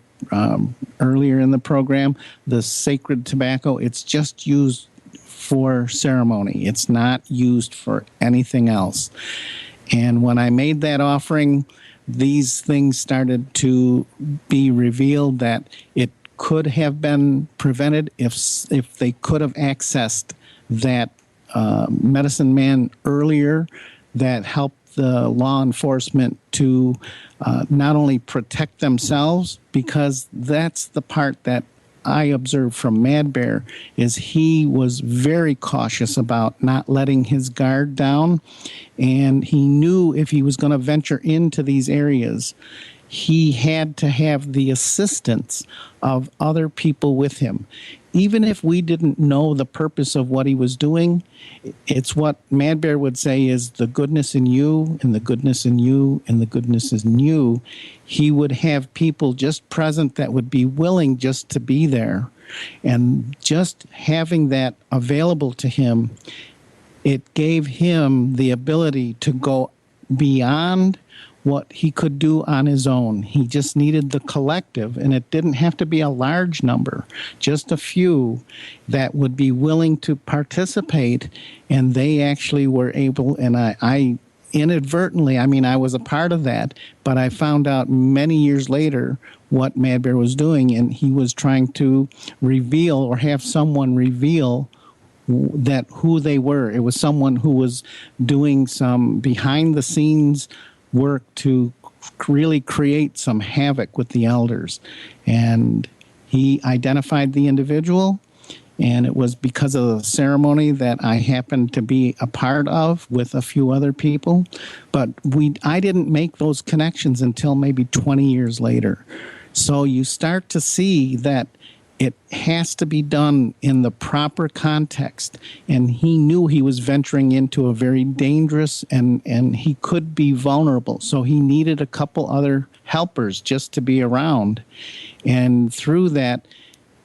earlier in the program, the sacred tobacco. It's just used for ceremony. It's not used for anything else. And when I made that offering, these things started to be revealed that it could have been prevented if they could have accessed that medicine man earlier, that helped the law enforcement to not only protect themselves, because that's the part that I observed from Mad Bear, is he was very cautious about not letting his guard down, and he knew if he was going to venture into these areas, he had to have the assistance of other people with him. Even if we didn't know the purpose of what he was doing, it's what Mad Bear would say is the goodness in you, and the goodness in you, and the goodness in you. He would have people just present that would be willing just to be there. And just having that available to him, it gave him the ability to go beyond what he could do on his own. He just needed the collective, and it didn't have to be a large number, just a few that would be willing to participate, and they actually were able, and I inadvertently, I mean, I was a part of that, but I found out many years later what Mad Bear was doing, and he was trying to reveal or have someone reveal that who they were. It was someone who was doing some behind-the-scenes work to really create some havoc with the elders. And he identified the individual, and it was because of the ceremony that I happened to be a part of with a few other people. But I didn't make those connections until maybe 20 years later. So you start to see that it has to be done in the proper context. And he knew he was venturing into a very dangerous, and he could be vulnerable. So he needed a couple other helpers just to be around. And through that,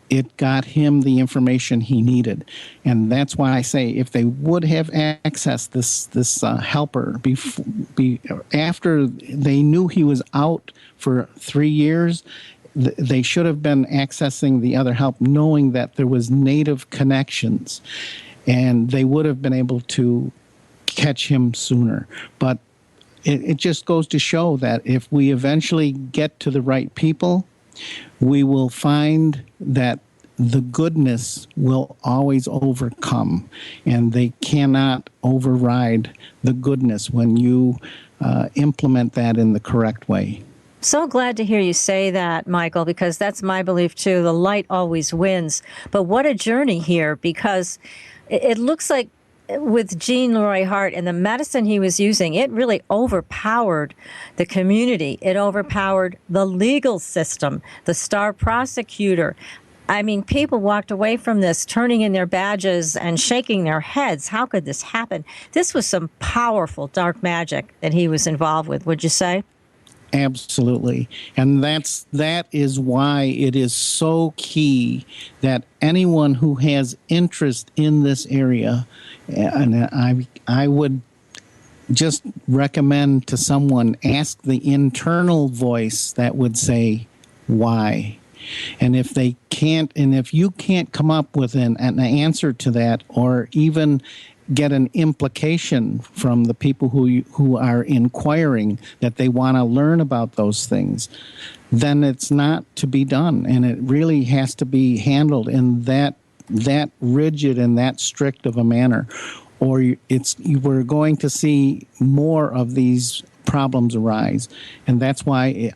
it got him the information he needed. And that's why I say if they would have accessed this helper after they knew he was out for 3 years, they should have been accessing the other help, knowing that there was native connections, and they would have been able to catch him sooner. But it just goes to show that if we eventually get to the right people, we will find that the goodness will always overcome, and they cannot override the goodness when you implement that in the correct way. So glad to hear you say that, Michael, because that's my belief too. The light always wins. But what a journey here, because it looks like with Gene Leroy Hart and the medicine he was using, it really overpowered the community. It overpowered the legal system, the star prosecutor. I mean, people walked away from this turning in their badges and shaking their heads. How could this happen? This was some powerful dark magic that he was involved with, would you say? Absolutely. And that is why it is so key that anyone who has interest in this area, and I would just recommend to someone, ask the internal voice that would say, why? And if they can't, and if you can't come up with an answer to that, or even get an implication from the people who are inquiring that they want to learn about those things, then it's not to be done. And it really has to be handled in that rigid and that strict of a manner, or we're going to see more of these problems arise. And that's why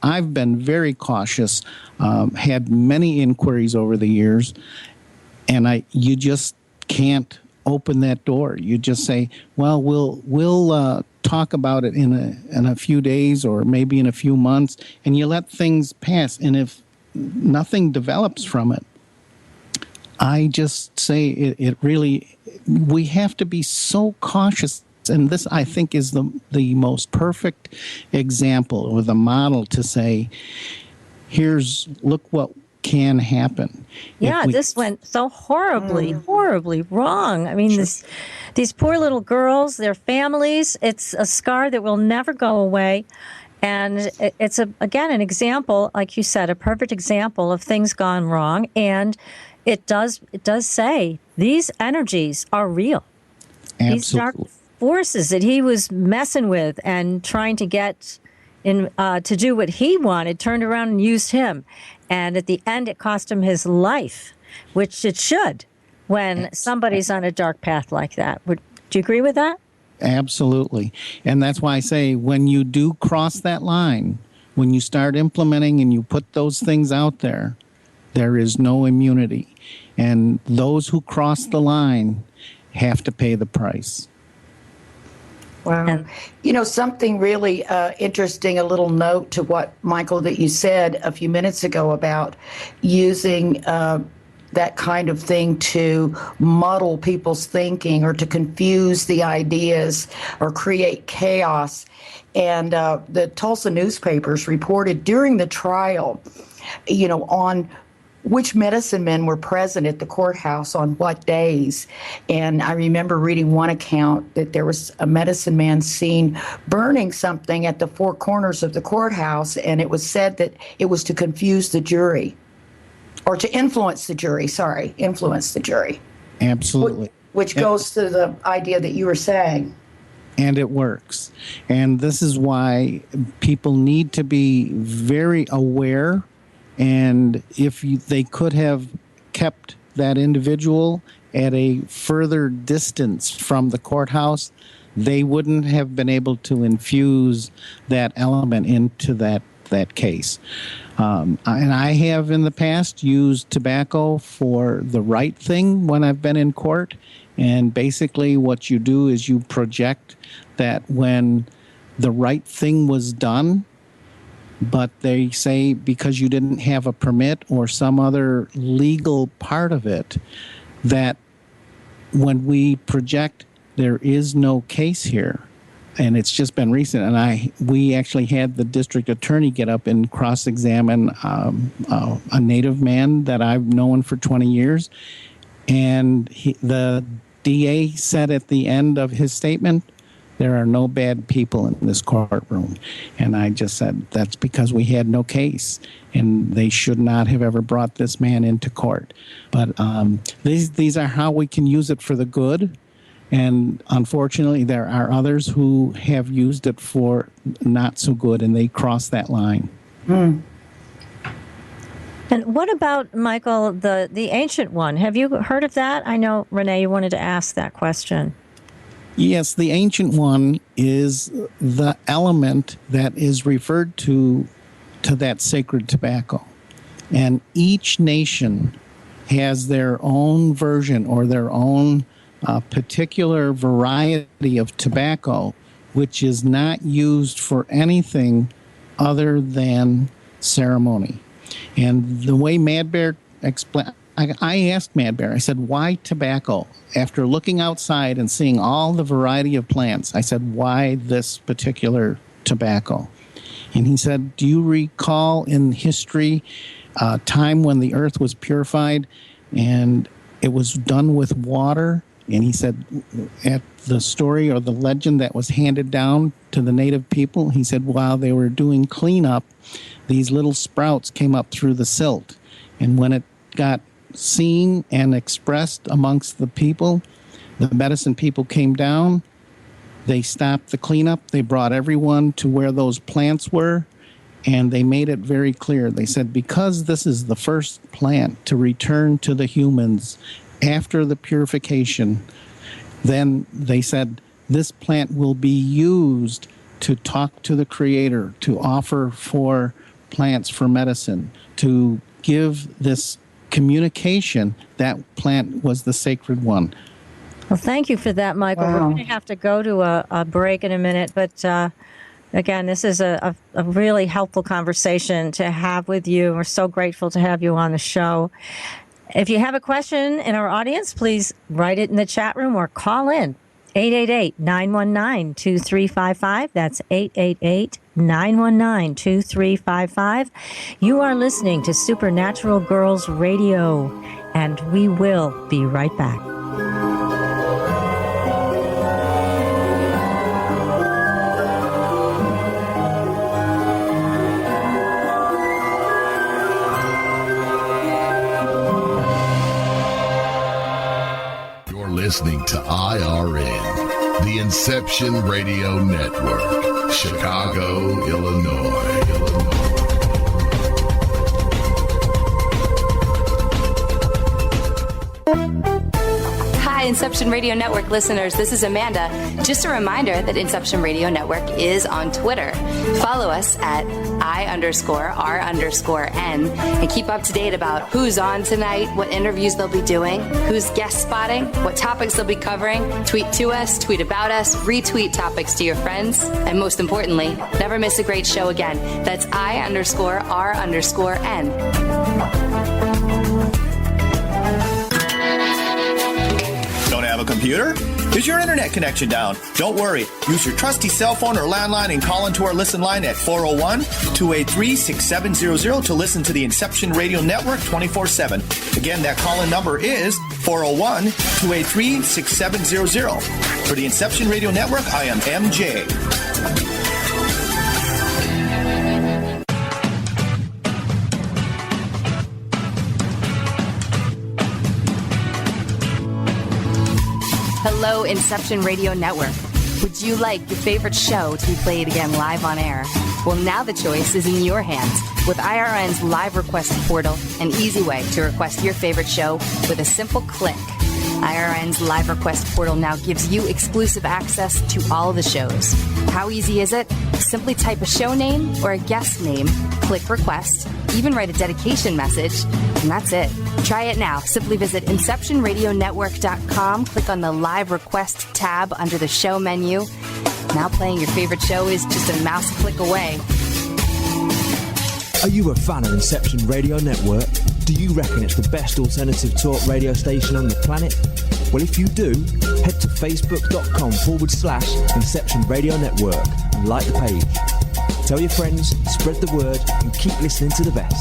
I've been very cautious, had many inquiries over the years, and you just can't open that door. You just say, well, we'll talk about it in a few days or maybe in a few months, and you let things pass. And if nothing develops from it, I just say it really, we have to be so cautious. And this, I think, is the most perfect example or the model to say, look what can happen. Yeah, this went so horribly wrong. I mean, these poor little girls, their families, it's a scar that will never go away. And it's, again, an example, like you said, a perfect example of things gone wrong. And it does say these energies are real. Absolutely. These dark forces that he was messing with and trying to get to do what he wanted, turned around and used him. And at the end, it cost him his life, which it should when somebody's on a dark path like that. Do you agree with that? Absolutely. And that's why I say when you do cross that line, when you start implementing and you put those things out there, there is no immunity. And those who cross the line have to pay the price. Wow. Something really interesting, a little note to what, Michael, that you said a few minutes ago about using that kind of thing to muddle people's thinking or to confuse the ideas or create chaos. And the Tulsa newspapers reported during the trial, on which medicine men were present at the courthouse on what days. And I remember reading one account that there was a medicine man seen burning something at the four corners of the courthouse, and it was said that it was to confuse the jury, or to influence the jury, Absolutely. Which goes to the idea that you were saying. And it works. And this is why people need to be very aware. And if they could have kept that individual at a further distance from the courthouse, they wouldn't have been able to infuse that element into that case. And I have in the past used tobacco for the right thing when I've been in court. And basically what you do is you project that when the right thing was done, but they say because you didn't have a permit or some other legal part of it, that when we project there is no case here, and it's just been recent, and we actually had the district attorney get up and cross-examine a Native man that I've known for 20 years, and the DA said at the end of his statement, there are no bad people in this courtroom. And I just said, that's because we had no case, and they should not have ever brought this man into court. But these are how we can use it for the good. And unfortunately, there are others who have used it for not so good, and they cross that line. And what about, Michael, the ancient one? Have you heard of that? I know, Rene, you wanted to ask that question. Yes, the ancient one is the element that is referred to that sacred tobacco. And each nation has their own version or their own particular variety of tobacco, which is not used for anything other than ceremony. And the way Mad Bear explained, I asked Mad Bear, I said, why tobacco? After looking outside and seeing all the variety of plants, I said, why this particular tobacco? And he said, do you recall in history a time when the earth was purified and it was done with water? And he said, at the story or the legend that was handed down to the native people, he said, while they were doing cleanup, these little sprouts came up through the silt. And when it got seen and expressed amongst the people, the medicine people came down, they stopped the cleanup, they brought everyone to where those plants were, and they made it very clear. They said, because this is the first plant to return to the humans after the purification, then they said this plant will be used to talk to the Creator, to offer for plants for medicine, to give this communication. That plant was the sacred one. Well, thank you for that, Michael. Wow. We're going to have to go to a break in a minute, but again, this is a really helpful conversation to have with you. We're so grateful to have you on the show. If you have a question in our audience, please write it in the chat room or call in 888-919-2355. That's 888-919-2355. You are listening to Supernatural Girlz Radio, and we will be right back. Listening to IRN, the Inception Radio Network, Chicago, Illinois. Hi, Inception Radio Network listeners. This is Amanda. Just a reminder that Inception Radio Network is on Twitter. Follow us at I_R_N and keep up to date about who's on tonight, what interviews they'll be doing, who's guest spotting, what topics they'll be covering. Tweet to us, tweet about us, retweet topics to your friends, and most importantly, never miss a great show again. That's I_R_N. Have a computer? Is your internet connection down? Don't worry. Use your trusty cell phone or landline and call into our listen line at 401-283-6700 to listen to the Inception Radio Network 24/7. Again, that call-in number is 401-283-6700. For the Inception Radio Network, I am MJ. Hello, Inception Radio Network. Would you like your favorite show to be played again live on air? Well, now the choice is in your hands with IRN's live request portal, an easy way to request your favorite show with a simple click. IRN's live request portal now gives you exclusive access to all the shows. How easy is it? Simply type a show name or a guest name, click request, even write a dedication message, and that's it. Try it now. Simply visit InceptionRadioNetwork.com, click on the live request tab under the show menu. Now playing your favorite show is just a mouse click away. Are you a fan of Inception Radio Network? Do you reckon it's the best alternative talk radio station on the planet? Well, if you do, head to facebook.com/Inception Radio Network and like the page. Tell your friends, spread the word, and keep listening to the best.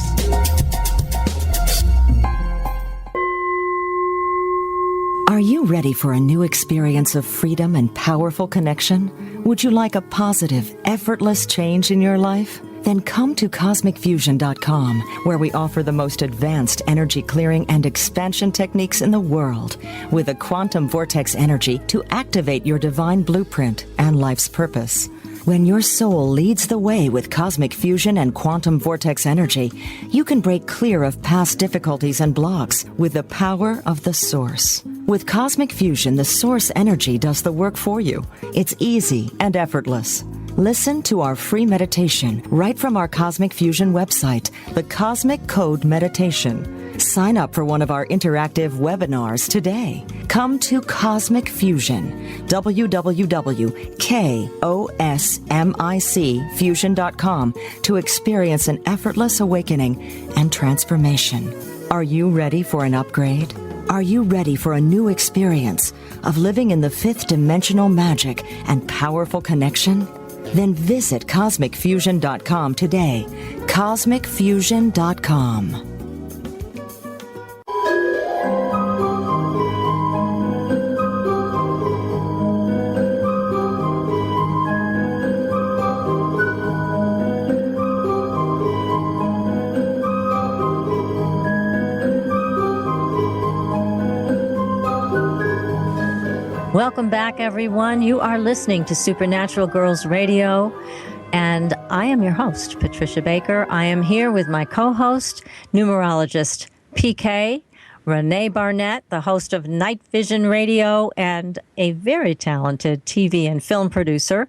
Are you ready for a new experience of freedom and powerful connection? Would you like a positive, effortless change in your life? Then come to CosmicFusion.com, where we offer the most advanced energy clearing and expansion techniques in the world, with a quantum vortex energy to activate your divine blueprint and life's purpose. When your soul leads the way with cosmic fusion and quantum vortex energy, you can break clear of past difficulties and blocks with the power of the source. With cosmic fusion, the source energy does the work for you. It's easy and effortless. Listen to our free meditation right from our Cosmic Fusion website, the Cosmic Code Meditation. Sign up for one of our interactive webinars today. Come to Cosmic Fusion, www.KOSMICfusion.com, to experience an effortless awakening and transformation. Are you ready for an upgrade? Are you ready for a new experience of living in the fifth dimensional magic and powerful connection? Then visit CosmicFusion.com today. CosmicFusion.com. Welcome back, everyone. You are listening to Supernatural Girlz Radio, and I am your host, Patricia Baker. I am here with my co-host, numerologist PK, Rene Barnett, the host of NightVision Radio, and a very talented TV and film producer,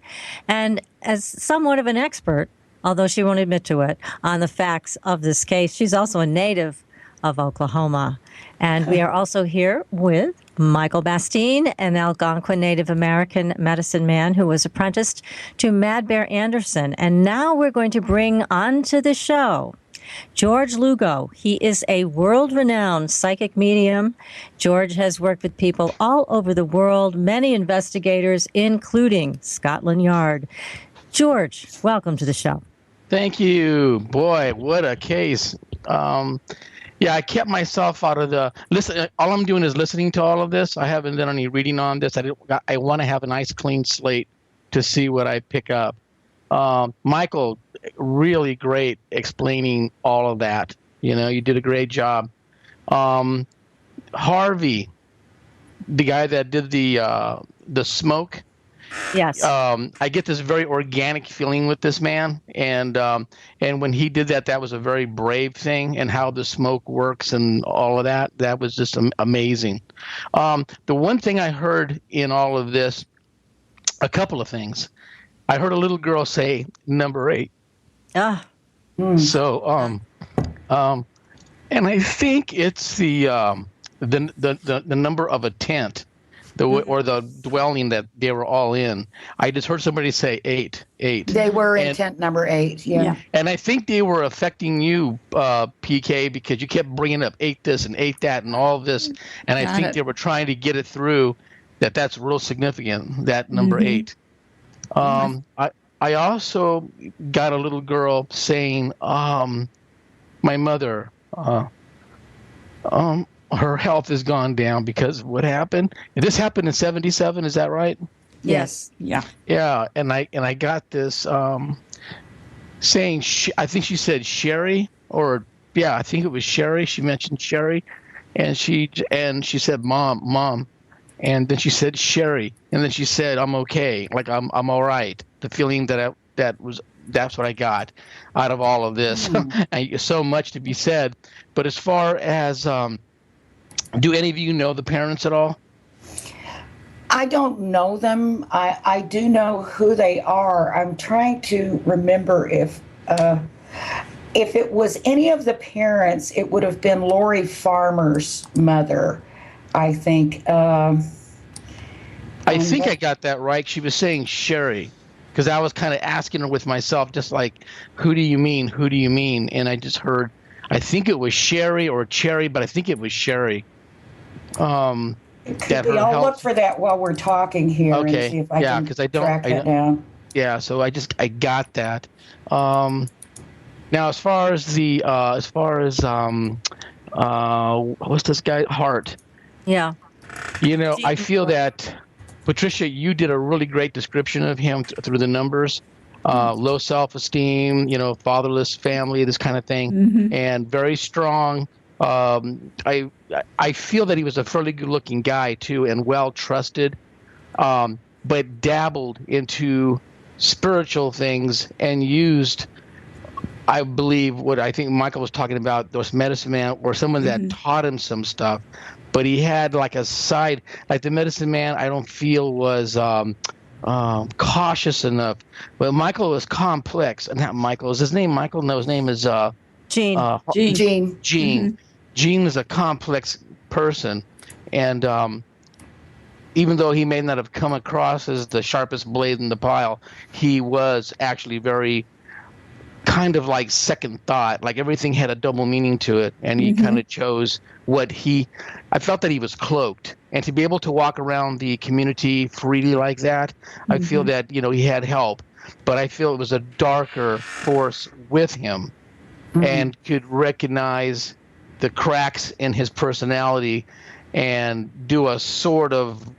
and as somewhat of an expert, although she won't admit to it, on the facts of this case. She's also a native of Oklahoma. And we are also here with Michael Bastine, an Algonquin Native American medicine man who was apprenticed to Mad Bear Anderson. And now we're going to bring onto the show George Lugo. He is a world-renowned psychic medium. George has worked with people all over the world, many investigators, including Scotland Yard. George, welcome to the show. Thank you. Boy, what a case. Yeah, I kept myself out of the listen. All I'm doing is listening to all of this. I haven't done any reading on this. I want to have a nice clean slate to see what I pick up. Michael, really great explaining all of that. You know, you did a great job. Harvey, the guy that did the smoke. Yes. I get this very organic feeling with this man, and when he did that, that was a very brave thing, and how the smoke works and all of that. That was just amazing. The one thing I heard in all of this, a couple of things. I heard a little girl say number 8. Ah. So, and I think it's the number of a tent. Or the dwelling that they were all in. I just heard somebody say 8. They were in tent number 8, yeah. And I think they were affecting you, PK, because you kept bringing up 8 this and 8 that and all this. And I think they were trying to get it through that's real significant, that number 8. I also got a little girl saying, my mother, her health has gone down because of what happened. And this happened in 1977, is that right? Yes. Yeah. Yeah, and I got this saying, I think she said Sherry, I think it was Sherry. She mentioned Sherry, and she said mom, and then she said Sherry, and then she said I'm okay, like I'm all right. The feeling that's what I got out of all of this. And so much to be said, but as far as do any of you know the parents at all? I don't know them. I do know who they are. I'm trying to remember if it was any of the parents, it would have been Lori Farmer's mother, I think. I think I got that right. She was saying Sherry, because I was kind of asking her with myself, just like, who do you mean? Who do you mean? And I just heard, I think it was Sherry or Cherry, but I think it was Sherry. I'll look for that while we're talking here and see if I can track that down. Yeah, so I got that. Now, as far as what's this guy, Hart? Yeah. You know, I feel that, Patricia, you did a really great description of him through the numbers. Low self-esteem, fatherless family, this kind of thing, and very strong. I feel that he was a fairly good-looking guy too, and well trusted, but dabbled into spiritual things and used, I believe, what I think Michael was talking about, those medicine man or someone that taught him some stuff. But he had like a side, like the medicine man, I don't feel was cautious enough. But Michael was complex. Not Michael. Is his name Michael? No, his name is Gene. Gene. Gene is a complex person, and even though he may not have come across as the sharpest blade in the pile, he was actually very kind of like second thought, like everything had a double meaning to it, and he kind of chose I felt that he was cloaked, and to be able to walk around the community freely like that, I feel that, he had help, but I feel it was a darker force with him and could recognize the cracks in his personality and do a sort of,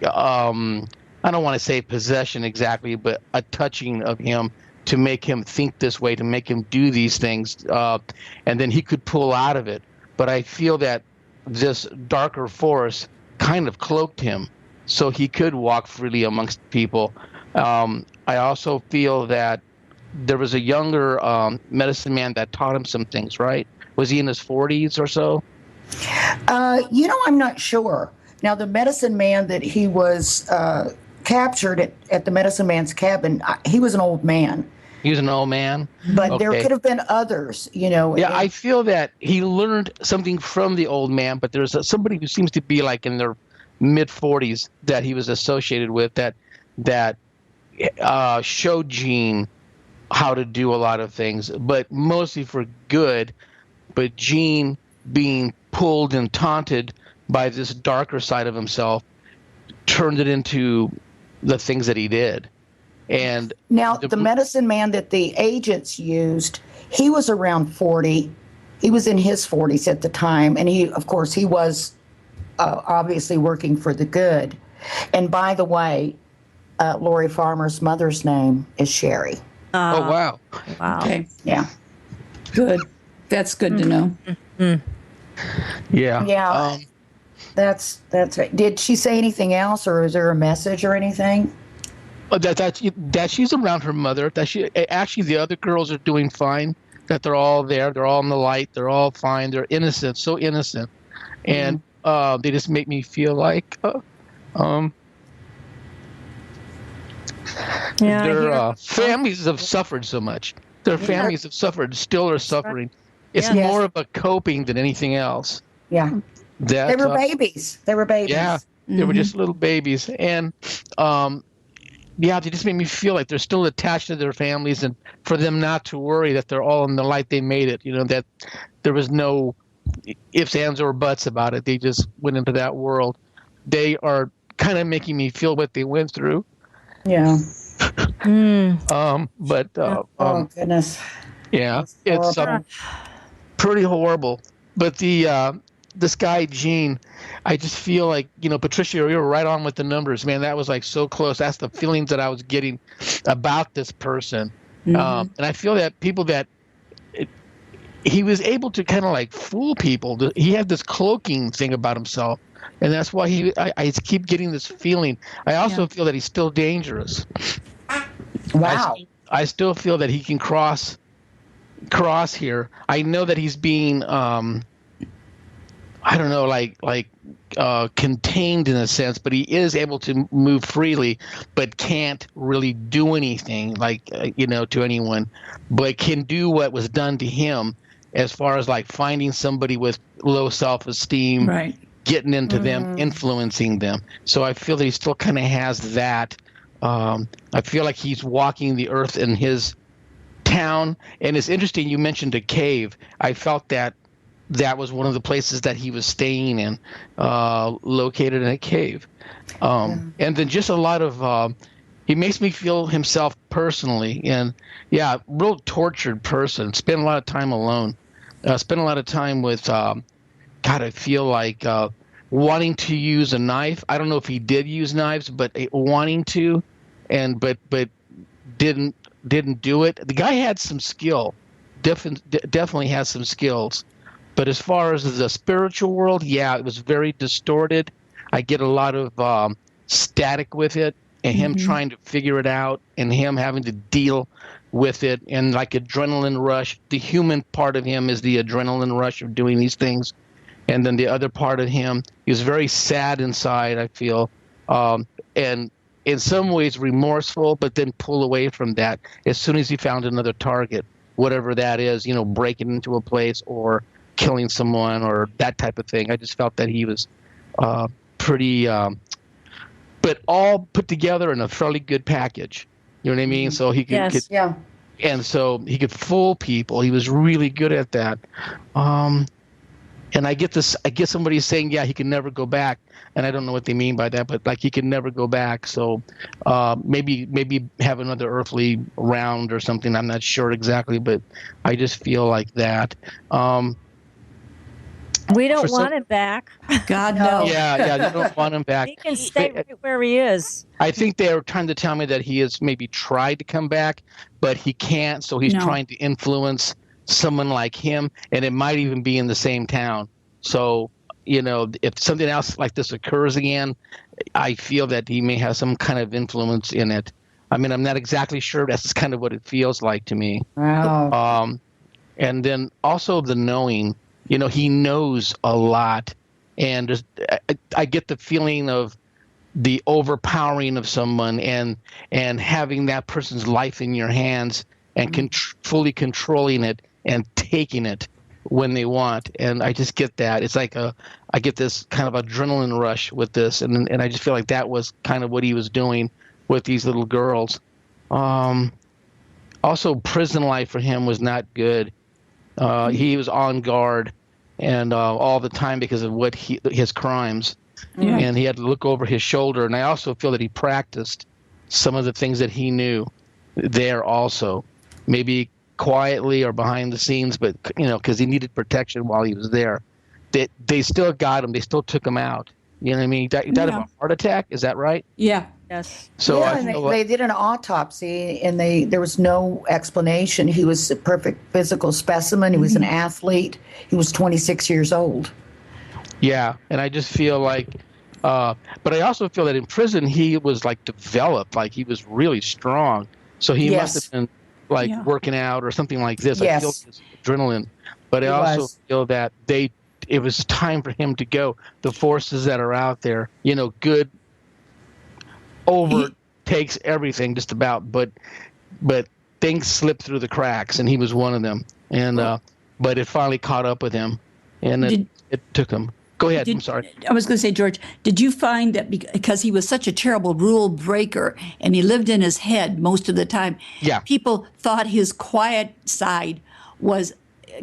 I don't want to say possession exactly, but a touching of him to make him think this way, to make him do these things, and then he could pull out of it. But I feel that this darker force kind of cloaked him so he could walk freely amongst people. I also feel that there was a younger medicine man that taught him some things, right? Was he in his 40s or so? I'm not sure. Now, the medicine man that he was captured at the medicine man's cabin, he was an old man. He was an old man? But there could have been others, Yeah, I feel that he learned something from the old man, but there's somebody who seems to be like in their mid-40s that he was associated with that showed Gene how to do a lot of things, but mostly for good. But Gene, being pulled and taunted by this darker side of himself, turned it into the things that he did. And now the medicine man that the agents used, he was around 40. He was in his 40s at the time, and he was obviously working for the good. And by the way, Lori Farmer's mother's name is Sherry. Oh, wow. Okay. Yeah. Good. That's good to know. Yeah. Yeah. That's right. Did she say anything else, or is there a message or anything? That she's around her mother. That actually the other girls are doing fine. That they're all there. They're all in the light. They're all fine. They're innocent. So innocent, and they just make me feel like their families have suffered so much. Their families have suffered, still are suffering. It's more of a coping than anything else. Yeah. They were babies. They were babies. Yeah, they were just little babies. And, they just made me feel like they're still attached to their families, and for them not to worry that they're all in the light, they made it, that there was no ifs, ands, or buts about it. They just went into that world. They are kind of making me feel what they went through. Yeah. But oh goodness. Yeah, it's pretty horrible. But this guy Gene, I just feel like, Patricia, you were right on with the numbers, man. That was like so close. That's the feelings that I was getting about this person. And I feel that people he was able to kind of like fool people. He had this cloaking thing about himself. And that's why I keep getting this feeling. I also feel that he's still dangerous. Wow. I still feel that he can cross here. I know that he's being, contained in a sense, but he is able to move freely, but can't really do anything to anyone, but can do what was done to him as far as like finding somebody with low self-esteem, right, getting into them, influencing them. So I feel that he still kind of has that. I feel like he's walking the earth in his town. And it's interesting, you mentioned a cave. I felt that was one of the places that he was staying in, located in a cave. And then just a lot of, he makes me feel himself personally. And real tortured person. Spend a lot of time alone. Spend a lot of time with, I feel like wanting to use a knife. I don't know if he did use knives, but wanting to, but didn't do it. The guy had some skill, definitely has some skills. But as far as the spiritual world, it was very distorted. I get a lot of static with it, and him trying to figure it out, and him having to deal with it, and like adrenaline rush. The human part of him is the adrenaline rush of doing these things. And then the other part of him, he was very sad inside, I feel, and in some ways remorseful, but then pull away from that as soon as he found another target, whatever that is, breaking into a place or killing someone or that type of thing. I just felt that he was pretty, but all put together in a fairly good package. You know what I mean? So he could, And so he could fool people. He was really good at that. And I get somebody saying, yeah, he can never go back. And I don't know what they mean by that, but like he can never go back. So maybe have another earthly round or something. I'm not sure exactly, but I just feel like that. We don't want him back. God, no. Yeah, they don't want him back. He can stay right where he is. I think they were trying to tell me that he has maybe tried to come back, but he can't. So he's trying to influence someone like him, and it might even be in the same town. So, if something else like this occurs again, I feel that he may have some kind of influence in it. I mean, I'm not exactly sure. That's kind of what it feels like to me. Wow. And then also the knowing. He knows a lot, and just, I get the feeling of the overpowering of someone and having that person's life in your hands and fully controlling it and taking it when they want. And I just get that. It's like I get this kind of adrenaline rush with this, and I just feel like that was kind of what he was doing with these little girls. Also, prison life for him was not good. He was on guard and all the time because of his crimes, and he had to look over his shoulder. And I also feel that he practiced some of the things that he knew there also, maybe quietly or behind the scenes, but because he needed protection while he was there. They still got him. They still took him out. You know what I mean? He died of a heart attack. Is that right? Yeah. Yes. So they did an autopsy, and there was no explanation. He was a perfect physical specimen. He was an athlete. He was 26 years old. Yeah, and I just feel like, but I also feel that in prison he was like developed, like he was really strong. So he must have been like working out or something like this. I feel this adrenaline, but I also feel that it was time for him to go. The forces that are out there, good overtakes everything just about, but things slipped through the cracks, and he was one of them. And but it finally caught up with him, and it took him. Go ahead. I'm sorry. I was going to say, George, did you find that because he was such a terrible rule breaker and he lived in his head most of the time, people thought his quiet side was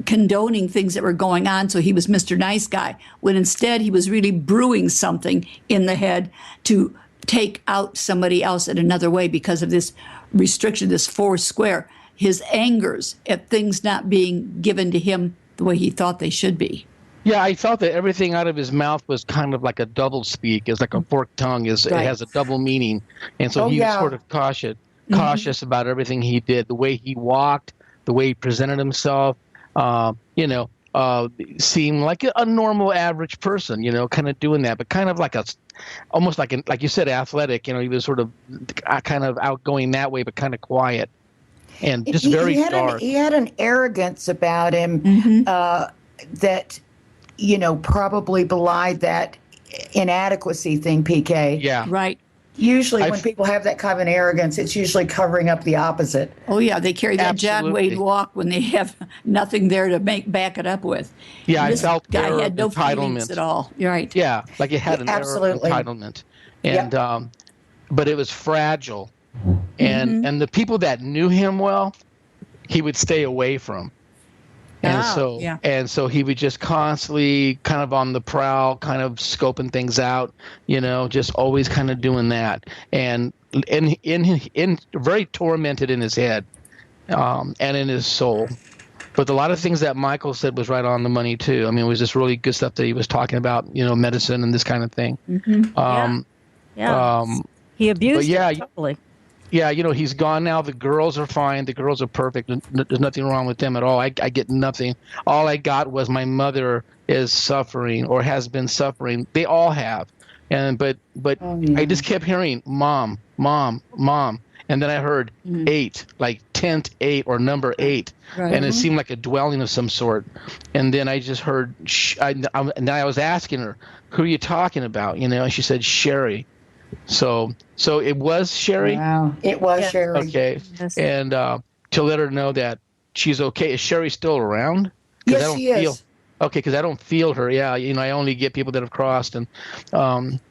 condoning things that were going on, so he was Mr. Nice Guy, when instead he was really brewing something in the head to take out somebody else in another way because of this restriction, this four square, his angers at things not being given to him the way he thought they should be. Yeah, I thought that everything out of his mouth was kind of like a double speak. It's like a forked tongue. It has a double meaning. And so he was sort of cautious about everything he did, the way he walked, the way he presented himself, seemed like a normal average person, kind of doing that, but kind of like almost like you said, athletic, he was sort of kind of outgoing that way, but kind of quiet and just very dark. He had an arrogance about him that, probably belied that inadequacy thing, PK. Yeah. Right. Usually when people have that kind of an arrogance, it's usually covering up the opposite. Oh, yeah. They carry that John Wayne walk when they have nothing there to back it up with. Yeah, this I felt guy had no feelings at all. You're right. Yeah, like it had an error of entitlement. And but it was fragile. And the people that knew him well, he would stay away from. And so he would just constantly kind of on the prowl, kind of scoping things out, just always kind of doing that. And in very tormented in his head and in his soul. But a lot of things that Michael said was right on the money, too. I mean, it was just really good stuff that he was talking about, medicine and this kind of thing. He abused it totally. Yeah, he's gone now. The girls are fine. The girls are perfect. There's nothing wrong with them at all. I get nothing. All I got was my mother is suffering or has been suffering. They all have. But I just kept hearing mom, mom, mom. And then I heard 8, like 10th 8 or number 8. Right. And it seemed like a dwelling of some sort. And then I just heard, and then I was asking her, who are you talking about? And she said, Sherry. So it was Sherry? Wow, it was Sherry. Okay. Yes. And to let her know that she's okay. Is Sherry still around? Yes, she is. Okay, because I don't feel her. Yeah, I only get people that have crossed. And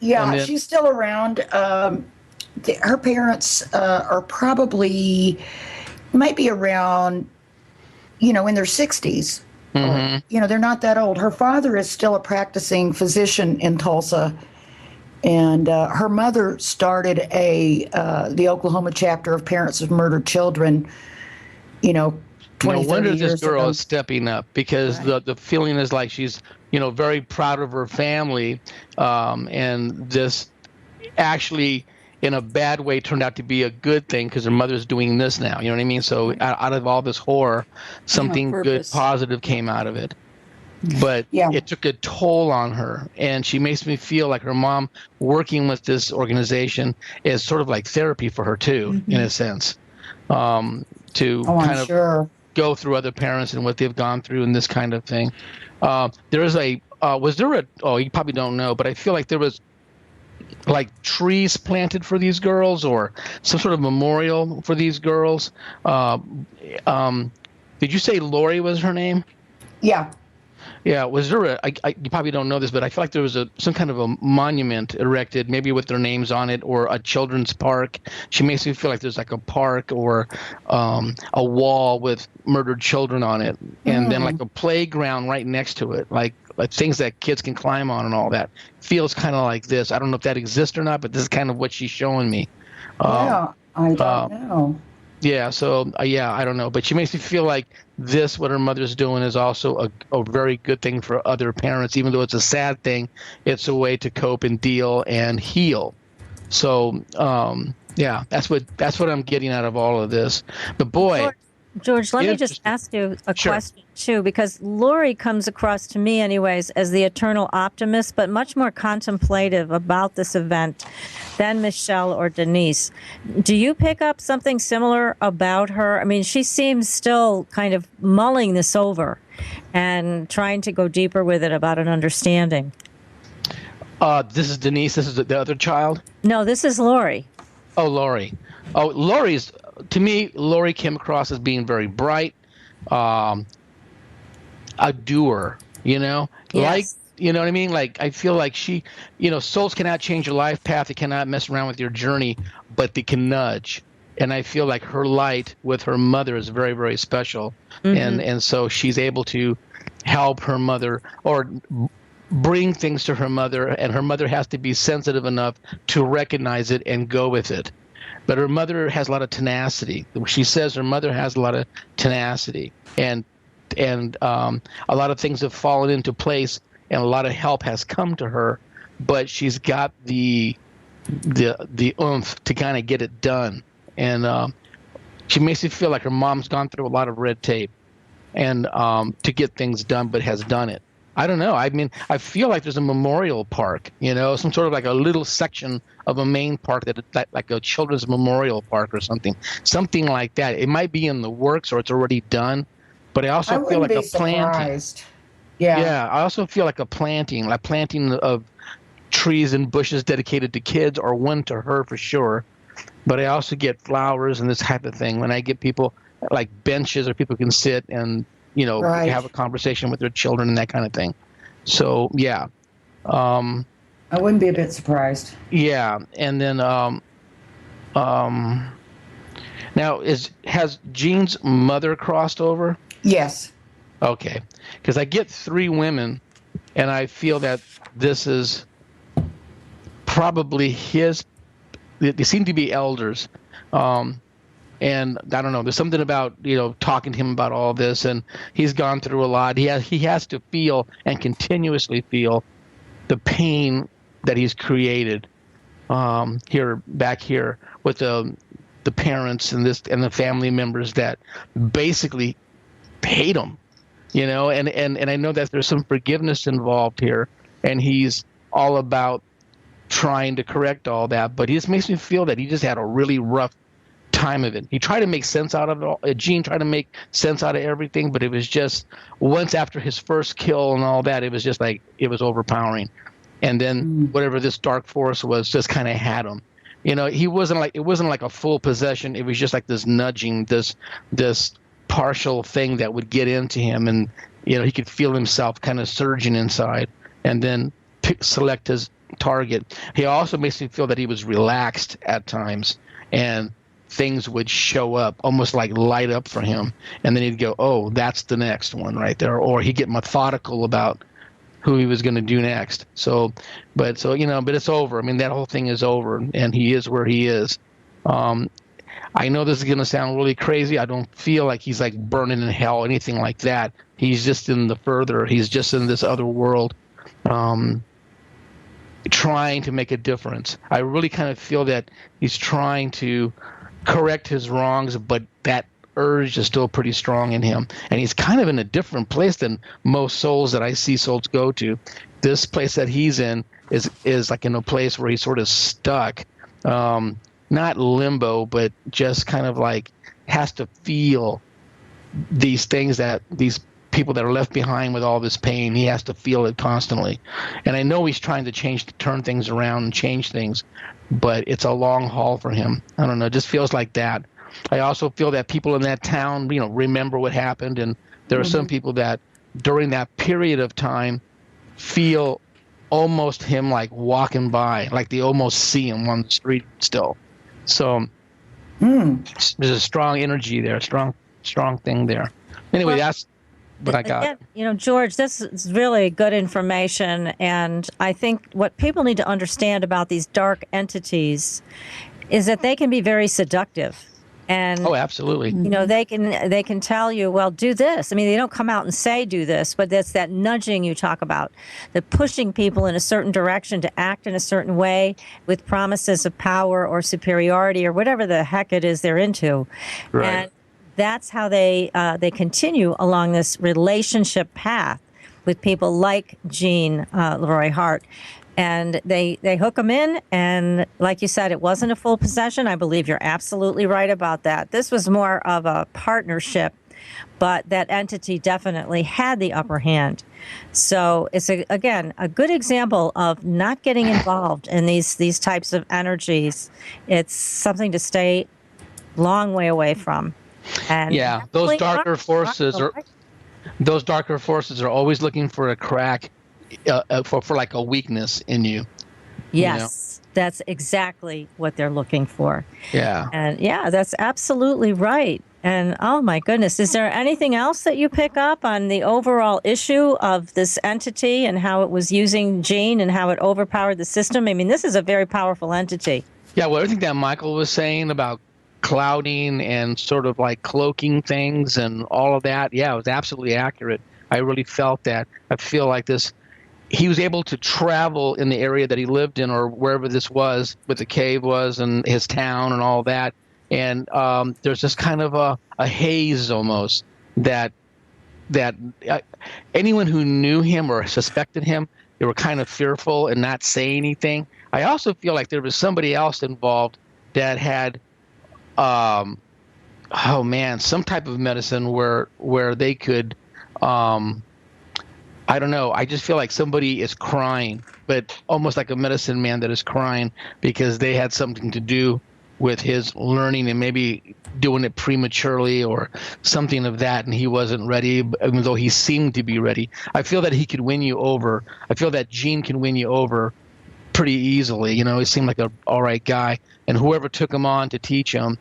she's still around. Her parents are probably might be around, in their 60s. Mm-hmm. They're not that old. Her father is still a practicing physician in Tulsa, and her mother started the Oklahoma chapter of Parents of Murdered Children, 20, no 30 wonder years this girl ago. is stepping up, because the feeling is like she's very proud of her family, and this actually in a bad way turned out to be a good thing because her mother's doing this now. You know what I mean? So out of all this horror, something good, positive came out of it. But it took a toll on her, and she makes me feel like her mom working with this organization is sort of like therapy for her too, in a sense, to go through other parents and what they've gone through and this kind of thing. There is you probably don't know, but I feel like there was like trees planted for these girls or some sort of memorial for these girls. Did you say Lori was her name? Yeah. Yeah, was there you probably don't know this, but I feel like there was some kind of a monument erected, maybe with their names on it, or a children's park. She makes me feel like there's like a park or a wall with murdered children on it, and then like a playground right next to it, like things that kids can climb on and all that. Feels kind of like this. I don't know if that exists or not, but this is kind of what she's showing me. I don't know. Yeah, so, I don't know. But she makes me feel like what her mother's doing is also a very good thing for other parents. Even though it's a sad thing, it's a way to cope and deal and heal. So, that's what I'm getting out of all of this. But boy... George, let me just ask you a question, too, because Lori comes across to me anyways as the eternal optimist, but much more contemplative about this event than Michelle or Denise. Do you pick up something similar about her? I mean, she seems still kind of mulling this over and trying to go deeper with it about an understanding. This is Denise. This is the other child? No, this is Lori. Oh, Lori. Oh, Lori's... To me, Lori came across as being very bright, a doer, Yes. like, you know what I mean? Like, I feel like she, souls cannot change your life path. They cannot mess around with your journey, but they can nudge. And I feel like her light with her mother is very, very special. Mm-hmm. And so she's able to help her mother or bring things to her mother, and her mother has to be sensitive enough to recognize it and go with it. But her mother has a lot of tenacity. She says her mother has a lot of tenacity, and a lot of things have fallen into place, and a lot of help has come to her. But she's got the oomph to kind of get it done, and she makes me feel like her mom's gone through a lot of red tape, and to get things done, but has done it. I don't know. I mean, I feel like there's a memorial park, some sort of like a little section of a main park that like a children's memorial park or something like that. It might be in the works or it's already done, but I also feel like a planting. Yeah, I also feel like a planting of trees and bushes dedicated to kids, or one to her for sure. But I also get flowers and this type of thing when I get people like benches or people can sit and have a conversation with their children and that kind of thing. So, yeah. I wouldn't be a bit surprised. Yeah. And then now has Gene's mother crossed over? Yes. Okay. Because I get 3 women, and I feel that this is probably they seem to be elders. And I don't know, there's something about, talking to him about all this, and he's gone through a lot. He has to feel and continuously feel the pain that he's created back here with the parents and the family members that basically hate him, and I know that there's some forgiveness involved here, and he's all about trying to correct all that, but he just makes me feel that he just had a really rough time of it. He tried to make sense out of it all. Gene tried to make sense out of everything, but it was just once after his first kill and all that, it was just like it was overpowering. And then whatever this dark force was just kind of had him. It wasn't like a full possession. It was just like this nudging, this partial thing that would get into him, and he could feel himself kind of surging inside, and then select his target. He also makes me feel that he was relaxed at times, and things would show up, almost like light up for him. And then he'd go, oh, that's the next one right there. Or he'd get methodical about who he was going to do next. But it's over. I mean, that whole thing is over, and he is where he is. I know this is going to sound really crazy. I don't feel like he's like burning in hell, anything like that. He's just he's just in this other world, trying to make a difference. I really kind of feel that he's trying to correct his wrongs, but that urge is still pretty strong in him. And he's kind of in a different place than most souls that I see souls go to. This place that he's in is like in a place where he's sort of stuck. Not limbo, but just kind of like has to feel these things that these people that are left behind with all this pain, he has to feel it constantly. And I know he's trying to turn things around and change things, but it's a long haul for him. I don't know, it just feels like that. I also feel that people in that town, remember what happened, and there are some people that during that period of time feel almost him like walking by, like they almost see him on the street still. So there's a strong energy there, strong thing there. Anyway, that's what I got. Again, George, this is really good information, and I think what people need to understand about these dark entities is that they can be very seductive. And absolutely. They can tell you, well, do this. I mean, they don't come out and say do this, but that's that nudging you talk about, the pushing people in a certain direction to act in a certain way with promises of power or superiority or whatever the heck it is they're into. Right. And that's how they continue along this relationship path with people like Gene Leroy Hart. And they hook them in, and like you said, it wasn't a full possession. I believe you're absolutely right about that. This was more of a partnership, but that entity definitely had the upper hand. So it's, again, a good example of not getting involved in these types of energies. It's something to stay long way away from. And those darker forces are always looking for a crack. For like a weakness in you. Yes, that's exactly what they're looking for. Yeah. And that's absolutely right. And oh my goodness, is there anything else that you pick up on the overall issue of this entity and how it was using Gene and how it overpowered the system? I mean, this is a very powerful entity. Yeah, well, everything that Michael was saying about clouding and sort of like cloaking things and all of that, it was absolutely accurate. I really felt that. I feel like he was able to travel in the area that he lived in or wherever this was, what the cave was and his town and all that. And there's just kind of a haze almost that anyone who knew him or suspected him, they were kind of fearful and not say anything. I also feel like there was somebody else involved that had, some type of medicine where they could, I don't know. I just feel like somebody is crying, but almost like a medicine man that is crying because they had something to do with his learning and maybe doing it prematurely or something of that, and he wasn't ready, even though he seemed to be ready. I feel that he could win you over. I feel that Gene can win you over pretty easily. He seemed like an all right guy, and whoever took him on to teach him,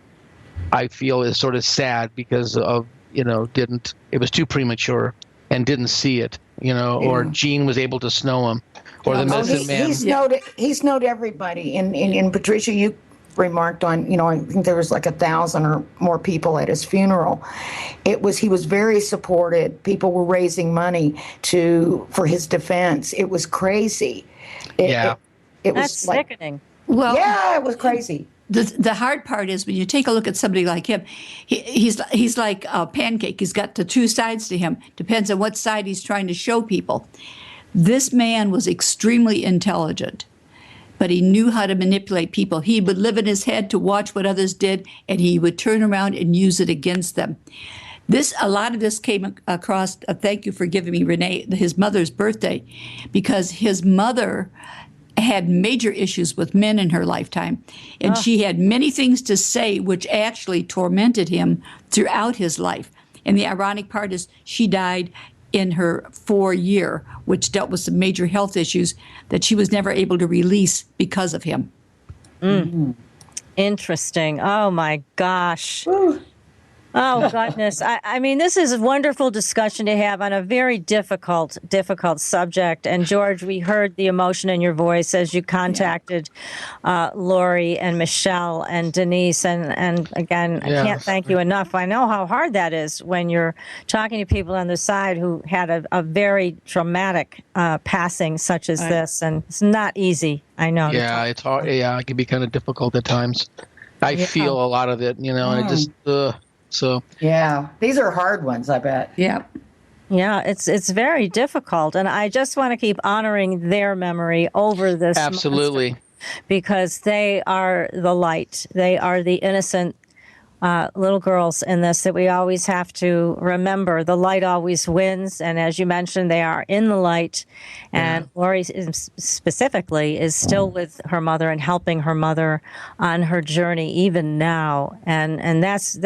I feel is sort of sad because of, it was too premature and didn't see it. Or Gene was able to snow him, or the medicine man. He snowed everybody. And Patricia, you remarked on, I think there was like 1,000 or more people at his funeral. He was very supported. People were raising money for his defense. It was crazy. It was That's sickening. Well, it was crazy. The hard part is when you take a look at somebody like him, he's like a pancake. He's got the two sides to him. Depends on what side he's trying to show people. This man was extremely intelligent, but he knew how to manipulate people. He would live in his head to watch what others did, and he would turn around and use it against them. A lot of this came across, thank you for giving me, Rene, his mother's birthday, because his mother had major issues with men in her lifetime, and she had many things to say which actually tormented him throughout his life. And the ironic part is she died in her 4th year, which dealt with some major health issues that she was never able to release because of him. Mm. Interesting. Oh, my gosh. Oh, goodness. I mean, this is a wonderful discussion to have on a very difficult subject. And, George, we heard the emotion in your voice as you contacted Lori and Michelle and Denise. And again, I can't thank you enough. I know how hard that is when you're talking to people on the side who had a very traumatic passing such as this. And it's not easy, I know. Yeah, it's hard. Yeah, it can be kind of difficult at times. I feel a lot of it, and it just... So yeah, these are hard ones, I bet. Yeah. Yeah, it's very difficult, and I just want to keep honoring their memory over this. Absolutely. Monster, because they are the light. They are the innocent little girls in this that we always have to remember. The light always wins, and as you mentioned, they are in the light. And Lori specifically is still with her mother and helping her mother on her journey even now. And that's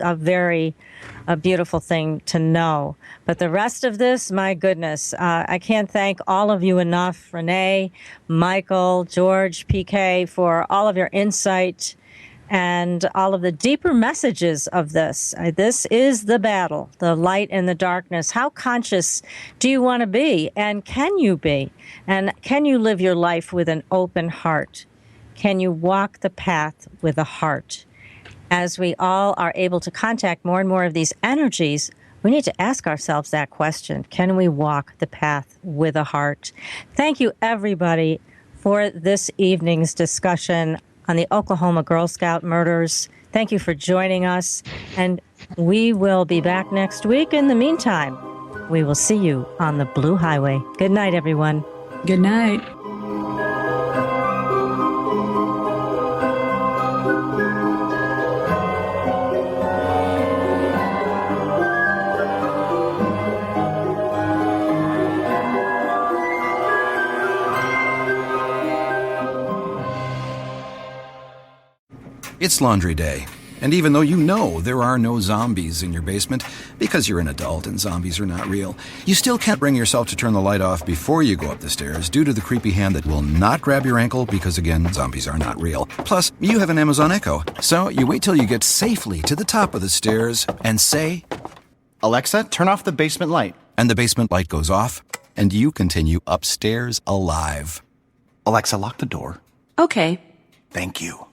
a beautiful thing to know. But the rest of this, my goodness, I can't thank all of you enough. Rene, Michael, George, PK, for all of your insight and all of the deeper messages of this. This is the battle, the light and the darkness. How conscious do you want to be? And can you be? And can you live your life with an open heart? Can you walk the path with a heart? As we all are able to contact more and more of these energies, we need to ask ourselves that question. Can we walk the path with a heart? Thank you, everybody, for this evening's discussion on the Oklahoma Girl Scout murders. Thank you for joining us, and we will be back next week. In the meantime, we will see you on the Blue Highway. Good night, everyone. Good night. It's laundry day, and even though you know there are no zombies in your basement, because you're an adult and zombies are not real, you still can't bring yourself to turn the light off before you go up the stairs due to the creepy hand that will not grab your ankle because, again, zombies are not real. Plus, you have an Amazon Echo, so you wait till you get safely to the top of the stairs and say, Alexa, turn off the basement light. And the basement light goes off, and you continue upstairs alive. Alexa, lock the door. Okay. Thank you.